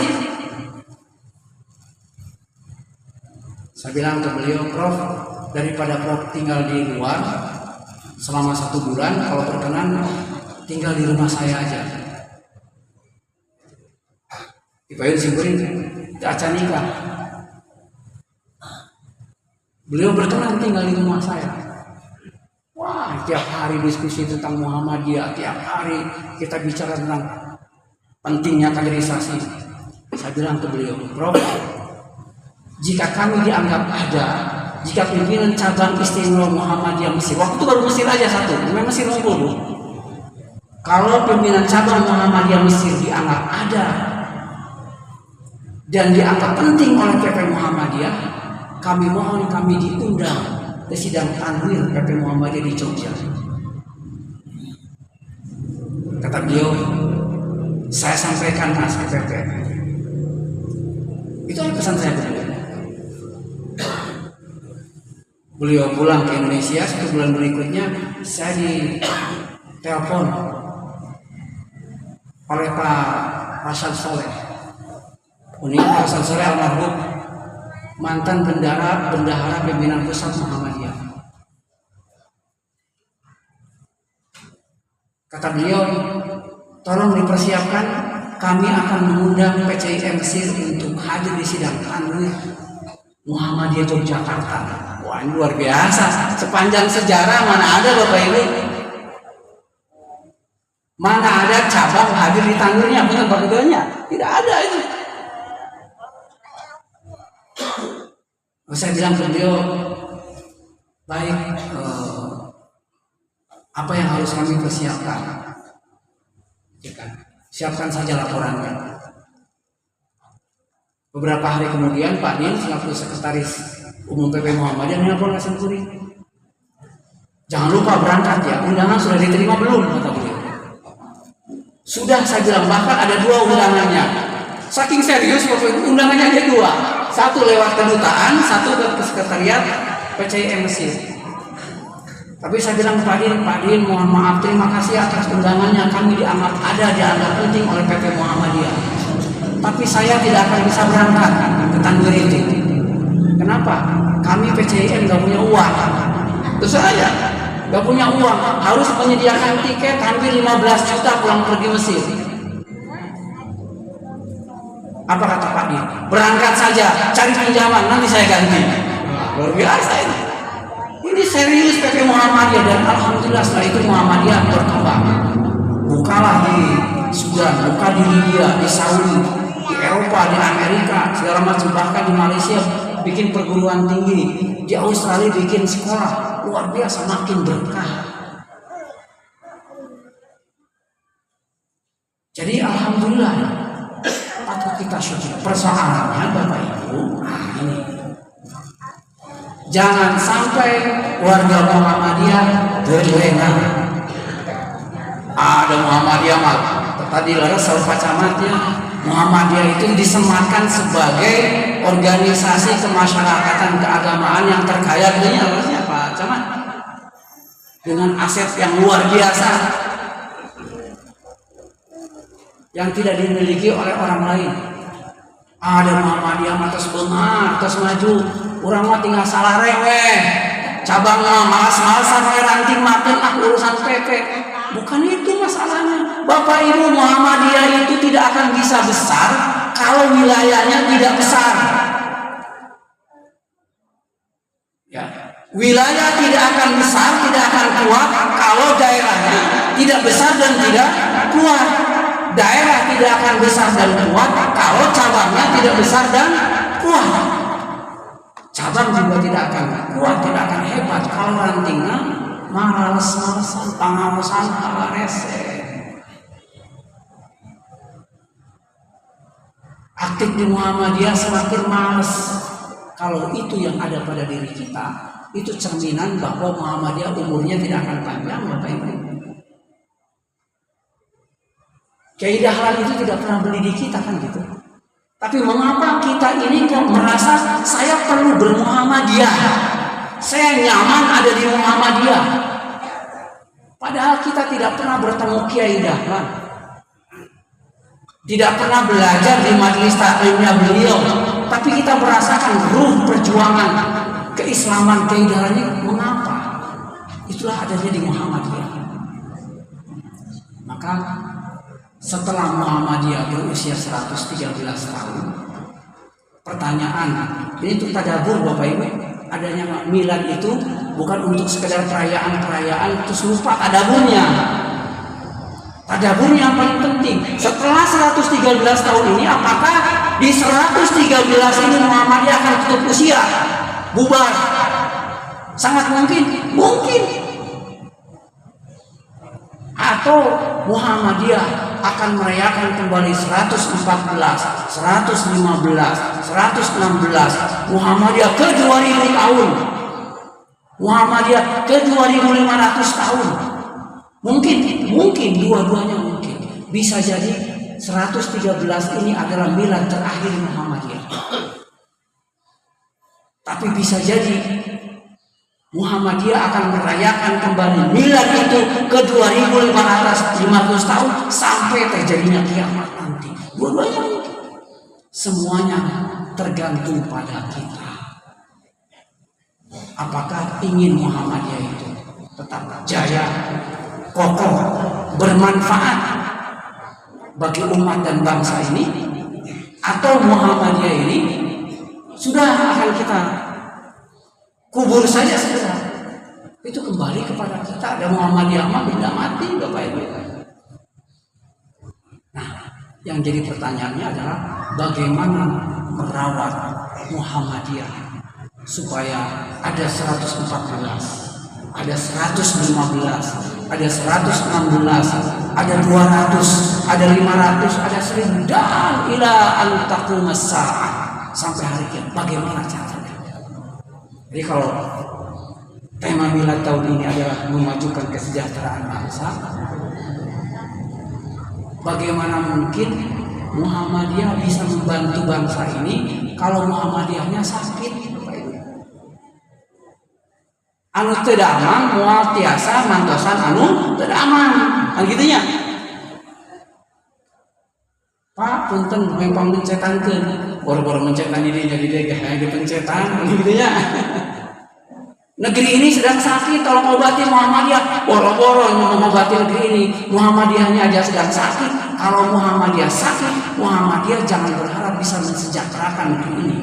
Saya bilang ke beliau, Prof, daripada Prof tinggal di luar selama 1 bulan, kalau berkenan tinggal di rumah saya aja. Ibayun simpurin acara nikah. Beliau berkenan tinggal di rumah saya. Wah, tiap hari diskusi tentang Muhammadiyah, tiap hari kita bicara tentang pentingnya kaderisasi. Saya bilang ke beliau, Prof, jika kami dianggap ada, jika pimpinan cabang istimewa Muhammadiyah Mesir, waktu itu baru Mesir aja satu, memang Mesir ngumpul Bu. Kalau pimpinan cabang Muhammadiyah Mesir dianggap ada dan dianggap penting oleh PP Muhammadiyah, kami mohon kami diundang ke sidang tanwir PP Muhammadiyah di Jogja. Kata beliau, saya sampaikan Mas ke PP. Itu pesan saya beliau. Beliau pulang ke Indonesia, 1 bulan berikutnya saya ditelepon oleh Pak Hasan Soleh. Unik Hasan Soleh almarhum, mantan bendahara pimpinan pusat Muhammadiyah. Kata beliau, tolong dipersiapkan, kami akan mengundang PCIM Mesir untuk hadir di sidang tanwir Muhammadiyah Yogyakarta. Wah, ini luar biasa. Sepanjang sejarah mana ada Bapak Ibu? Mana ada cabang hadir di tanwirnya, bukan bagainya? Tidak ada itu. Saya bilang ke beliau, baik, apa yang harus kami persiapkan? Siapkan saja laporannya. Beberapa hari kemudian Pak Din selaku sekretaris umum PP Muhammadiyah nelpon ke Senturi. Jangan lupa berangkat ya, undangan sudah diterima belum? Kata beliau. Sudah, saya bilang, bahkan ada 2 undangannya. Saking serius waktu itu undangannya ada 2. Satu lewat kedutaan, satu ke sekretariat PCIM Mesir. Tapi saya bilang Pak Din, mohon maaf, terima kasih atas undangannya. Kami dianggap penting oleh PP Muhammadiyah. Tapi saya tidak akan bisa berangkat ke Tanjung itu. Kenapa? Kami PCIM gak punya uang. Terus saya gak punya uang, harus menyediakan tiket hampir 15 juta pulang pergi Mesir. Apa kata Pak Din? Berangkat saja, cari pinjaman, nanti saya ganti. Luar biasa ini. Ini serius PP Muhammadiyah, dan alhamdulillah setelah itu Muhammadiyah berkembang. Bukalah di Sudan, buka di Libya, di Saudi, di Eropa, di Amerika, segala macam, bahkan di Malaysia bikin perguruan tinggi, di Australia bikin sekolah, luar biasa, makin berkah. Jadi alhamdulillah patut kita syukur. Persoalannya Bapak Ibu, ini jangan sampai warga Muhammadiyah terlena. Ada Muhammadiyah mal. Tadi laras Pak Camatnya, Muhammadiyah itu disematkan sebagai organisasi kemasyarakatan keagamaan yang terkaya dunia, harusnya Pak Camat, dengan aset yang luar biasa yang tidak dimiliki oleh orang lain. Ada Muhammadiyah atas benar, atas maju, orang mah tinggal salah reweh, cabang malas-malasan ranting makan urusan PP. Bukan itu masalahnya. Bapak Ibu, Muhammadiyah itu tidak akan bisa besar kalau wilayahnya tidak besar. Ya, wilayah tidak akan besar, tidak akan kuat kalau daerahnya tidak besar dan tidak kuat. Daerah tidak akan besar dan kuat kalau cabangnya tidak besar dan kuat. Cabang juga tidak akan kuat, tidak akan hebat kalau rantingnya malas-malasan, pengawasan ala rese. Aktif di Muhammadiyah semakin malas. Kalau itu yang ada pada diri kita, itu cerminan bahwa Muhammadiyah umurnya tidak akan panjang, Bapak Ibu. Kiai Dahlan itu tidak pernah mendidik kita kan gitu. Tapi mengapa kita ini kok merasa saya perlu bermuhammadiyah, saya nyaman ada di Muhammadiyah, padahal kita tidak pernah bertemu Kiai Dahlan, tidak pernah belajar di majelis taklimnya beliau, tapi kita merasakan ruh perjuangan keislaman Kiai Dahlan ini. Mengapa? Itulah adanya di Muhammadiyah. Maka setelah Muhammadiyah berusia 113 tahun, pertanyaan ini untuk tadabbur Bapak Ibu, adanya milad itu bukan untuk sekedar perayaan-perayaan terus lupa tadabburnya. Tadabbur yang paling penting. Setelah 113 tahun ini, apakah di 113 ini Muhammadiyah akan tutup usia, bubar? Sangat mungkin, atau Muhammadiyah akan merayakan kembali 114, 115, 116, Muhammadiyah ke 2000 tahun, Muhammadiyah ke 2500 tahun. Mungkin dua-duanya mungkin. Bisa jadi 113 ini adalah milad terakhir Muhammadiyah. Tapi bisa jadi Muhammadiyah akan merayakan kembali milad itu ke 2500 tahun sampai terjadinya kiamat nanti. Dua-duanya semuanya tergantung pada kita. Apakah ingin Muhammadiyah itu tetap jaya, kokoh, bermanfaat bagi umat dan bangsa ini, atau Muhammadiyah ini sudah akan kita kubur saja segera. Itu kembali kepada kita. Ada Muhammadiyah mah benda mati, Bapak Ibu. Nah, yang jadi pertanyaannya adalah bagaimana merawat Muhammadiyah supaya ada 114, ada 115, ada 116, ada 200, ada 500, ada 1000 dan ila an taqumas saah, sampai hari kiamat. Bagaimana caranya? Jadi kalau tema milad tahun ini adalah memajukan kesejahteraan bangsa, bagaimana mungkin Muhammadiyah bisa membantu bangsa ini kalau Muhammadiyahnya sakit. Anu teu damang moal tiasa mantosan anu teu damang. Kan gitunya. Pak, punten memang mencetankeun. Boro-boro mencetan dirinya di degah aya dipencetan gitunya. Negeri ini sedang sakit, tolong obati Muhammadiyah. Boro-boro mengobati negeri ini, Muhammadiyahnya aja sedang sakit. Kalau Muhammadiyah sakit, Muhammadiyah jangan berharap bisa mensejahterakan negeri ini.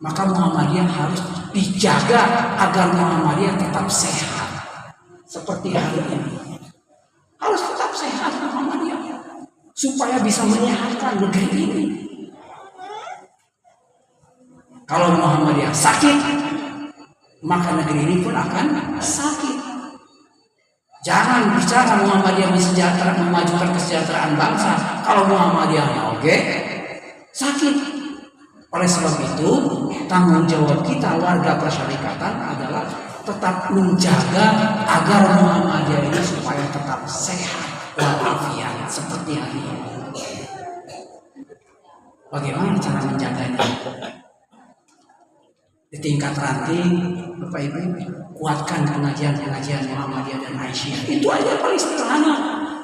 Maka Muhammadiyah harus dijaga agar Muhammadiyah tetap sehat. Seperti hari ini. Harus tetap sehat Muhammadiyah. Supaya bisa menyehatkan negeri ini. Kalau Muhammadiyah sakit, maka negeri ini pun akan sakit. Jangan bicara Muhammadiyah memajukan kesejahteraan bangsa kalau Muhammadiyahnya oke sakit. Oleh sebab itu, tanggung jawab kita warga persyarikatan adalah tetap menjaga agar Muhammadiyah ini supaya tetap sehat walafiat seperti hari ini. Bagaimana cara menjaganya? Di tingkat ranting, Bapak Ibu, kuatkan pengajian-pengajian Muhammadiyah dan Aisyah. Itu aja paling sederhana.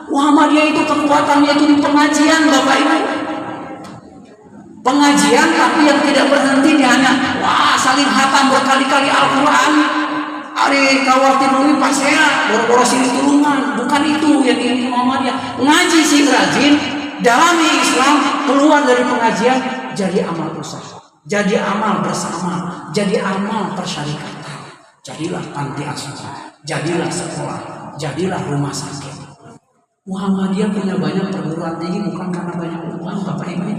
Muhammadiyah itu kekuatannya itu di pengajian, Bapak Ibu. Pengajian tapi yang tidak berhenti di hanya saling hatam berkali-kali Al-Quran. Ari kawati nuli pasea, boro-boro sini tulungan. Bukan itu yang diingin Muhammadiyah. Ngaji sih rajin, dalami Islam, keluar dari pengajian jadi amal usaha. Jadi amal bersama, jadi amal persyarikatan. Jadilah panti asuhan, jadilah sekolah, jadilah rumah sakit. Muhammadiyah punya banyak perguruan tinggi bukan karena banyak uang, Bapak Ibu.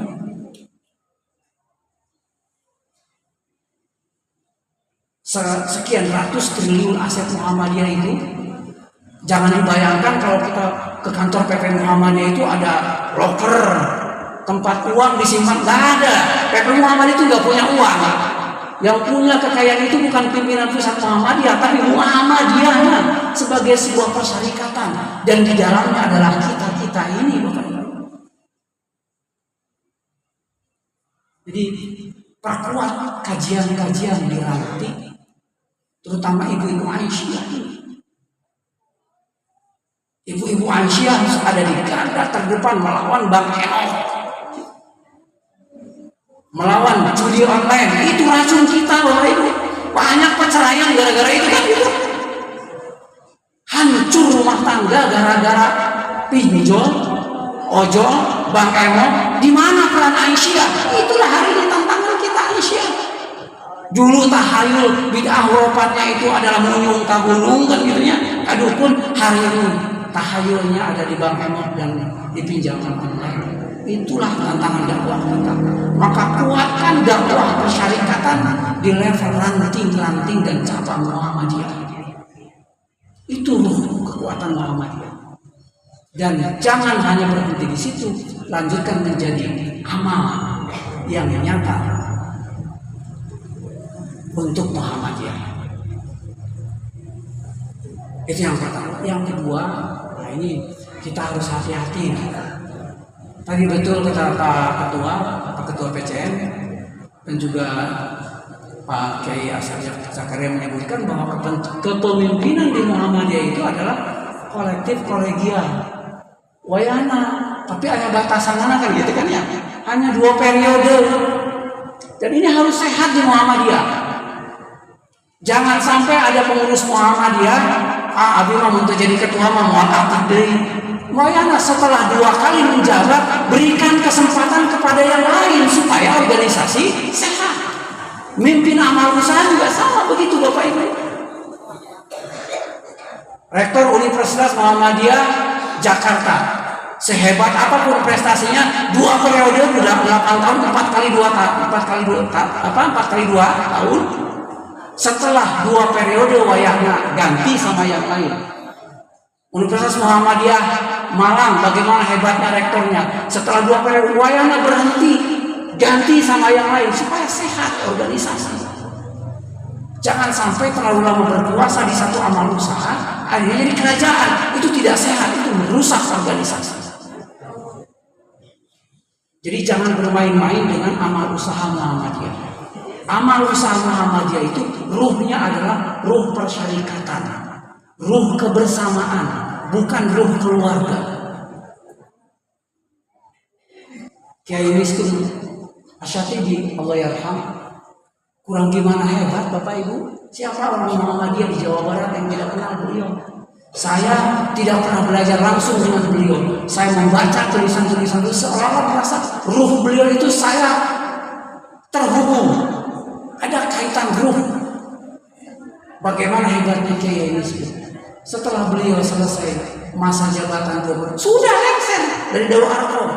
Sekian ratus triliun aset Muhammadiyah itu, jangan dibayangkan kalau kita ke kantor PP Muhammadiyah itu ada loker, tempat uang disimpan. Nggak ada. PP Muhammadiyah itu nggak punya uang. Yang punya kekayaan itu bukan pimpinan pusat Muhammadiyah, tapi Muhammadiyahnya sebagai sebuah persyarikatan, dan di dalamnya adalah kita ini, Bapak Ibu. Jadi perkuat kajian-kajian di ranting, terutama ibu-ibu Aisyah. Ibu-ibu Aisyah harus ada di garda terdepan melawan Bang Enok, melawan judi online. Itu racun kita, Bapak Ibu. Banyak perceraian gara-gara itu kan gitu. Hancur rumah tangga gara-gara pinjol, ojol, Bang Enok. Di mana peran Aisyah? Itulah hari ini tantangan kita Aisyah. Dulu tahayul bid'ah hurufnya itu adalah munyung kagunung kan gitu ya. Aduh pun hari ini tahayulnya ada di Bang Enok dan dipinjamkan online. Itulah tantangan dakwah kita. Maka kuatkan dakwah persyarikatan di level ranting-ranting dan cabang Muhammadiyah. Itu kekuatan Muhammadiyah. Dan jangan hanya berhenti di situ, lanjutkan menjadi amal yang nyata untuk Muhammadiyah. Itu yang pertama. Yang kedua, nah ini kita harus hati-hati. Tadi betul kata Pak Ketua PCM dan juga Pak Kiai Asy Zakaria menyebutkan bahwa kepemimpinan di Muhammadiyah itu adalah kolektif kolegial. Wayana, tapi ada batasannya kan gitu kan ya. Hanya 2 periode. Dan ini harus sehat di Muhammadiyah. Jangan sampai ada pengurus Muhammadiyah, abi mah untuk jadi ketua mah moal aktif deui. Wayana setelah 2 kali menjabat, berikan kesempatan kepada yang lain supaya organisasi sehat. Mimpin amal usaha juga sama begitu Bapak Ibu. Rektor Universitas Muhammadiyah Jakarta, sehebat apapun prestasinya, 2 periode 8 tahun, 4 kali 2 tahun. Setelah 2 periode wayahnya ganti sama yang lain. Universitas Muhammadiyah Malang, bagaimana hebatnya rektornya. Setelah 2 periode wayahnya berhenti, ganti sama yang lain supaya sehat organisasi. Jangan sampai terlalu lama berkuasa di satu amal usaha, akhirnya jadi kerajaan. Itu tidak sehat, itu merusak organisasi. Jadi jangan bermain-main dengan amal usaha Muhammadiyah. Amal usaha Muhammadiyah itu ruhnya adalah ruh persyarikatan, ruh kebersamaan, bukan ruh keluarga. Kiai Miskin Asyatibi, Allah yarham, kurang gimana hebat Bapak Ibu. Siapa orang Muhammadiyah di Jawa Barat yang tidak kenal beliau? Saya tidak pernah belajar langsung dengan beliau. Saya membaca tulisan-tulisan itu seolah-olah merasa ruh beliau itu saya terhubung. Ada kaitan ruh. Bagaimana hebatnya Kiai Miskin. Setelah beliau selesai masa jabatan gubernur, sudah lengser dari Dawa Arkom.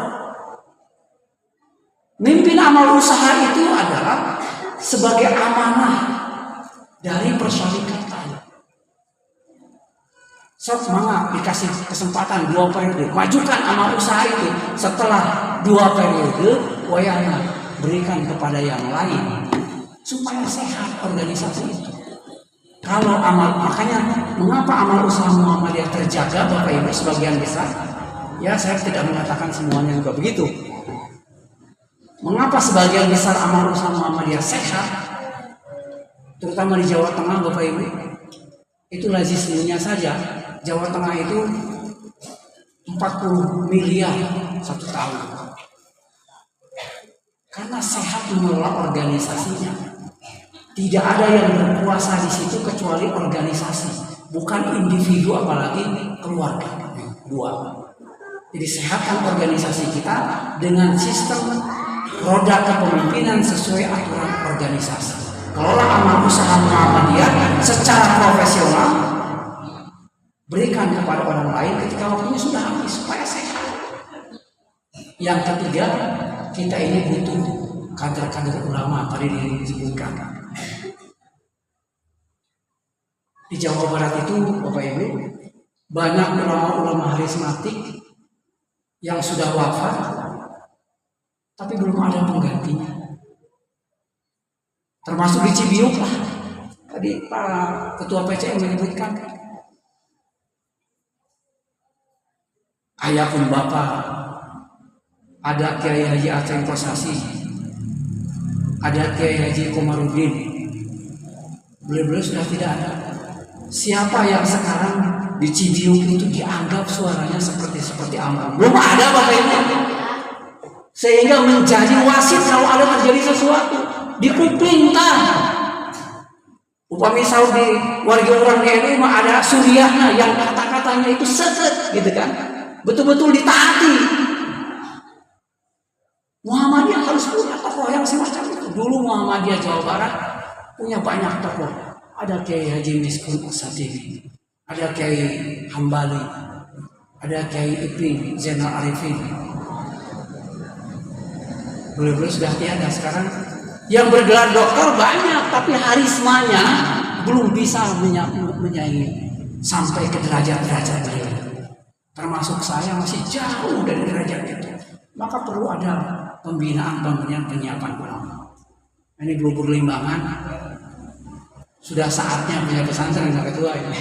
Mimpin amal usaha itu adalah sebagai amanah dari persyarikatan. Semangat dikasih kesempatan 2 periode, majukan amal usaha itu. Setelah 2 periode, wayahnya berikan kepada yang lain supaya sehat organisasi itu. Kalau makanya mengapa amal usaha Muhammadiyah terjaga Bapak Ibu sebagian besar? Ya, saya tidak mengatakan semuanya juga begitu. Mengapa sebagian besar amal usaha Muhammadiyah sehat? Terutama di Jawa Tengah Bapak Ibu. Itu lazisnya saja. Jawa Tengah itu 40 miliar 1 tahun. Karena sehat mengelola organisasinya. Tidak ada yang berkuasa di situ kecuali organisasi, bukan individu apalagi keluarga. 2. Jadi sehatkan organisasi kita dengan sistem roda kepemimpinan sesuai aturan organisasi. Kelola amal usaha Muhammadiyah secara profesional, berikan kepada orang lain ketika waktunya sudah habis supaya sehat. Yang ketiga, kita ini butuh kader-kader ulama tadi disebutkan. Di Jawa Barat itu Bapak Ibu banyak ulama-ulama harismatik yang sudah wafat tapi belum ada penggantinya. Termasuk di Cibiuk lah. Tadi Pak Ketua PCM menyebutkan. Ayah pun Bapak, ada Kiai Haji Aceh Kosasi, ada Kiai Haji Komarudin. Beliau-beliau sudah tidak ada. Siapa yang sekarang di Cibiuk itu dianggap suaranya seperti Amram? Belum ada Bapak Ibu. Sehingga menjadi wasit kalau ada terjadi sesuatu. Dikuping upami Saudi warga orang ini mah ada suriahnya yang kata-katanya itu set gitu kan. Betul-betul ditaati. Muhammadiyah harus punya tokoh yang semacam itu. Dulu Muhammadiyah Jawa Barat punya banyak tokoh. Ada Kiai Haji Miskin Asyatibi, ada Kiai Hambali, ada Kiai Ipin Zainal Arifin. Beliau sudah tiada sekarang. Yang bergelar dokter banyak, tapi harismanya belum bisa menyaingi sampai ke derajat-derajat beliau. Termasuk saya masih jauh dari derajat itu. Maka perlu ada pembinaan penyiapan ulama. Ini Bubur Limbangan. Sudah saatnya punya pesantren Pak Ketua ini.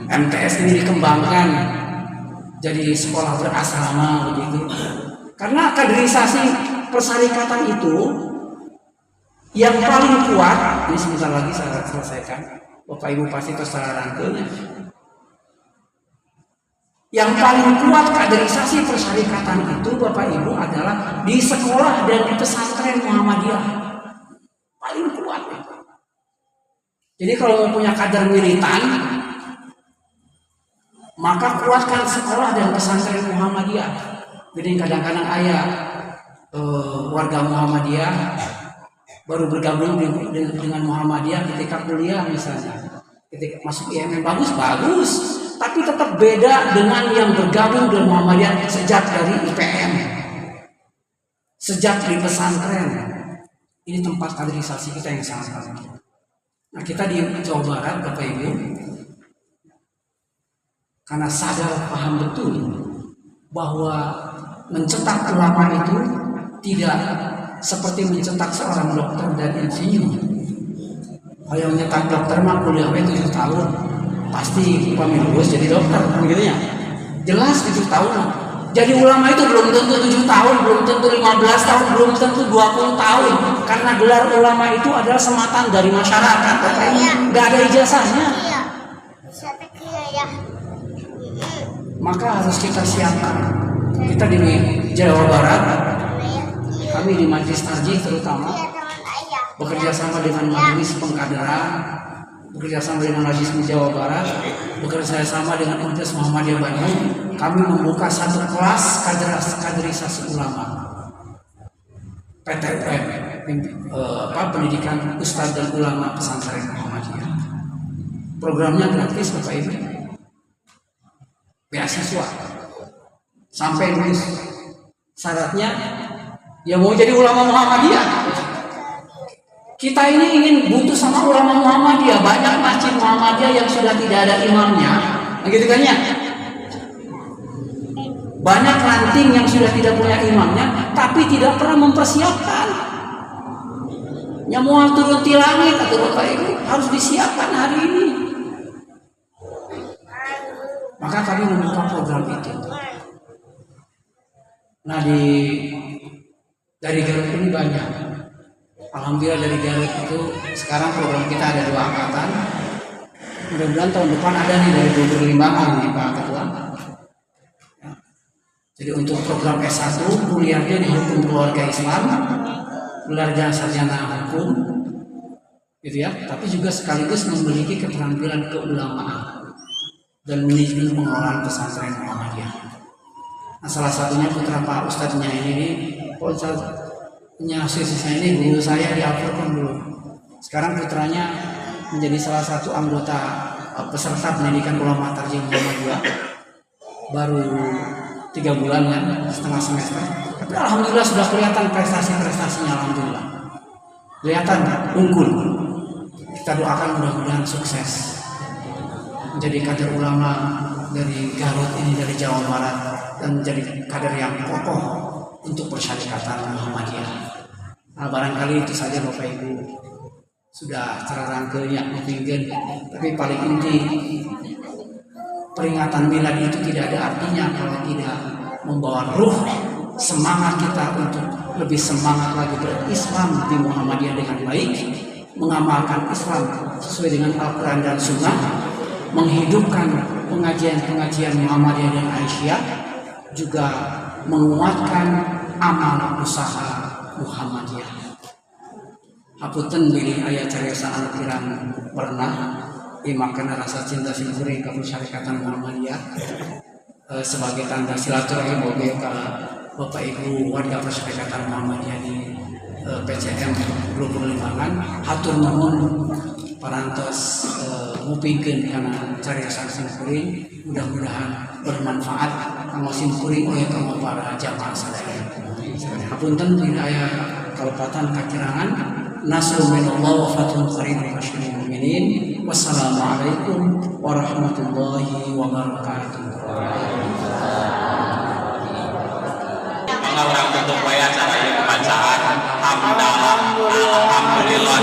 MTS ini dikembangkan jadi sekolah berasrama begitu. Karena kaderisasi persyarikatan itu yang paling kuat, ini sebentar lagi saya selesaikan. Bapak Ibu pasti terserah rangkainya. Yang paling kuat kaderisasi persyarikatan itu Bapak Ibu adalah di sekolah dan di pesantren Muhammadiyah. Paling kuat. Jadi kalau mau punya kader militan, maka kuatkan sekolah dan pesantren Muhammadiyah. Jadi kadang-kadang ayah warga Muhammadiyah baru bergabung dengan Muhammadiyah ketika kuliah misalnya, ketika masuk IMM bagus, tapi tetap beda dengan yang bergabung dengan Muhammadiyah sejak dari IPM, sejak di pesantren. Ini tempat kaderisasi kita yang sangat penting. Nah, kita di Jawa Barat Bapak Ibu, karena sadar paham betul bahwa mencetak ulama itu tidak seperti mencetak seorang dokter dan insinyur. Kalau yang mencetak dokter mah kuliahnya 7 tahun, pasti lulus jadi dokter, begitu ya. Jelas 7 tahun. Jadi ulama itu belum tentu 7 tahun, belum tentu 15 tahun, belum tentu 20 tahun. Karena gelar ulama itu adalah sematan dari masyarakat. Nggak ada ijazahnya. Maka harus kita siapkan. Kita di Jawa Barat, kami di Majelis Tarjih terutama bekerja sama dengan Majelis Pengkaderan, bekerja sama dengan Majelis Jawa Barat, bekerja sama dengan Universitas Muhammadiyah Bandung. Kami membuka satu kelas kaderisasi ulama, PTUM, pendidikan Ustadz dan Ulama Pesantren Muhammadiyah. Programnya gratis Bapak Ibu, beasiswa sampai lulus. Syaratnya ya mau jadi ulama Muhammadiyah. Kita ini ingin butuh sama ulama Muhammadiyah. Banyak masjid Muhammadiyah yang sudah tidak ada imamnya, begitu kan ya? Banyak ranting yang sudah tidak punya imamnya, tapi tidak pernah mempersiapkan. Yang mau turun di langit atau Bapak Ibu harus disiapkan hari ini. Maka kami membuka program itu. Nah dari Garut ini banyak. Alhamdulillah dari Garut itu sekarang program kita ada 2 angkatan. Mudah-mudahan tahun depan ada nih dari Bogor Limbangan nih Pak Ketua. Jadi untuk program S1 kuliahnya di Hukum Keluarga Islam, gelar sarjana hukum, gitu ya. Tapi juga sekaligus memiliki keterampilan keulamaan dan manajemen pengelolaan pesantren Muhammadiyah. Nah, salah satunya putra Pak Ustadznya ini Ustadznya sisanya ini guru saya di Al-Furqan dulu. Sekarang putranya menjadi salah satu anggota peserta pendidikan ulama tarjih Muhammadiyah. Baru 3 bulan kan, setengah semester. Tapi alhamdulillah sudah kelihatan prestasinya, alhamdulillah. Kelihatan unggul. Kita doakan mudah-mudahan sukses. Menjadi kader ulama dari Garut ini, dari Jawa Barat, dan menjadi kader yang kokoh untuk persyarikatan Muhammadiyah. Nah, barangkali itu saja Bapak Ibu. Sudah terangkanya mungkin, tapi paling inti peringatan milad itu tidak ada artinya kalau tidak membawa ruh semangat kita untuk lebih semangat lagi berislam di Muhammadiyah dengan baik, mengamalkan Islam sesuai dengan Al-Quran dan Sunnah, menghidupkan pengajian-pengajian Muhammadiyah dan Aisyah, juga menguatkan amal usaha Muhammadiyah. Hapunten bilih aya cariosa anu kirang pernah imakan rasa cinta simkuring ka Persyarikatan Muhammadiyah sebagai tanda silaturahim oge ka Bapak Ibu warga Persyarikatan Muhammadiyah di PCM Bogor Limbangan. Hatur nuhun parantos ngupingkeun kana cariosa simkuring, mudah-mudahan bermanfaat kanggo simkuring oge kanggo para jamaah sadaya. Hapunten dina aya kalepatan kakirangan. Nasrul minallah wa fathun qaribun basyiril mu'minin. Wassalamualaikum warahmatullahi wabarakatuh. Orang tutup acara ini bacaan hamdalah alhamdulillah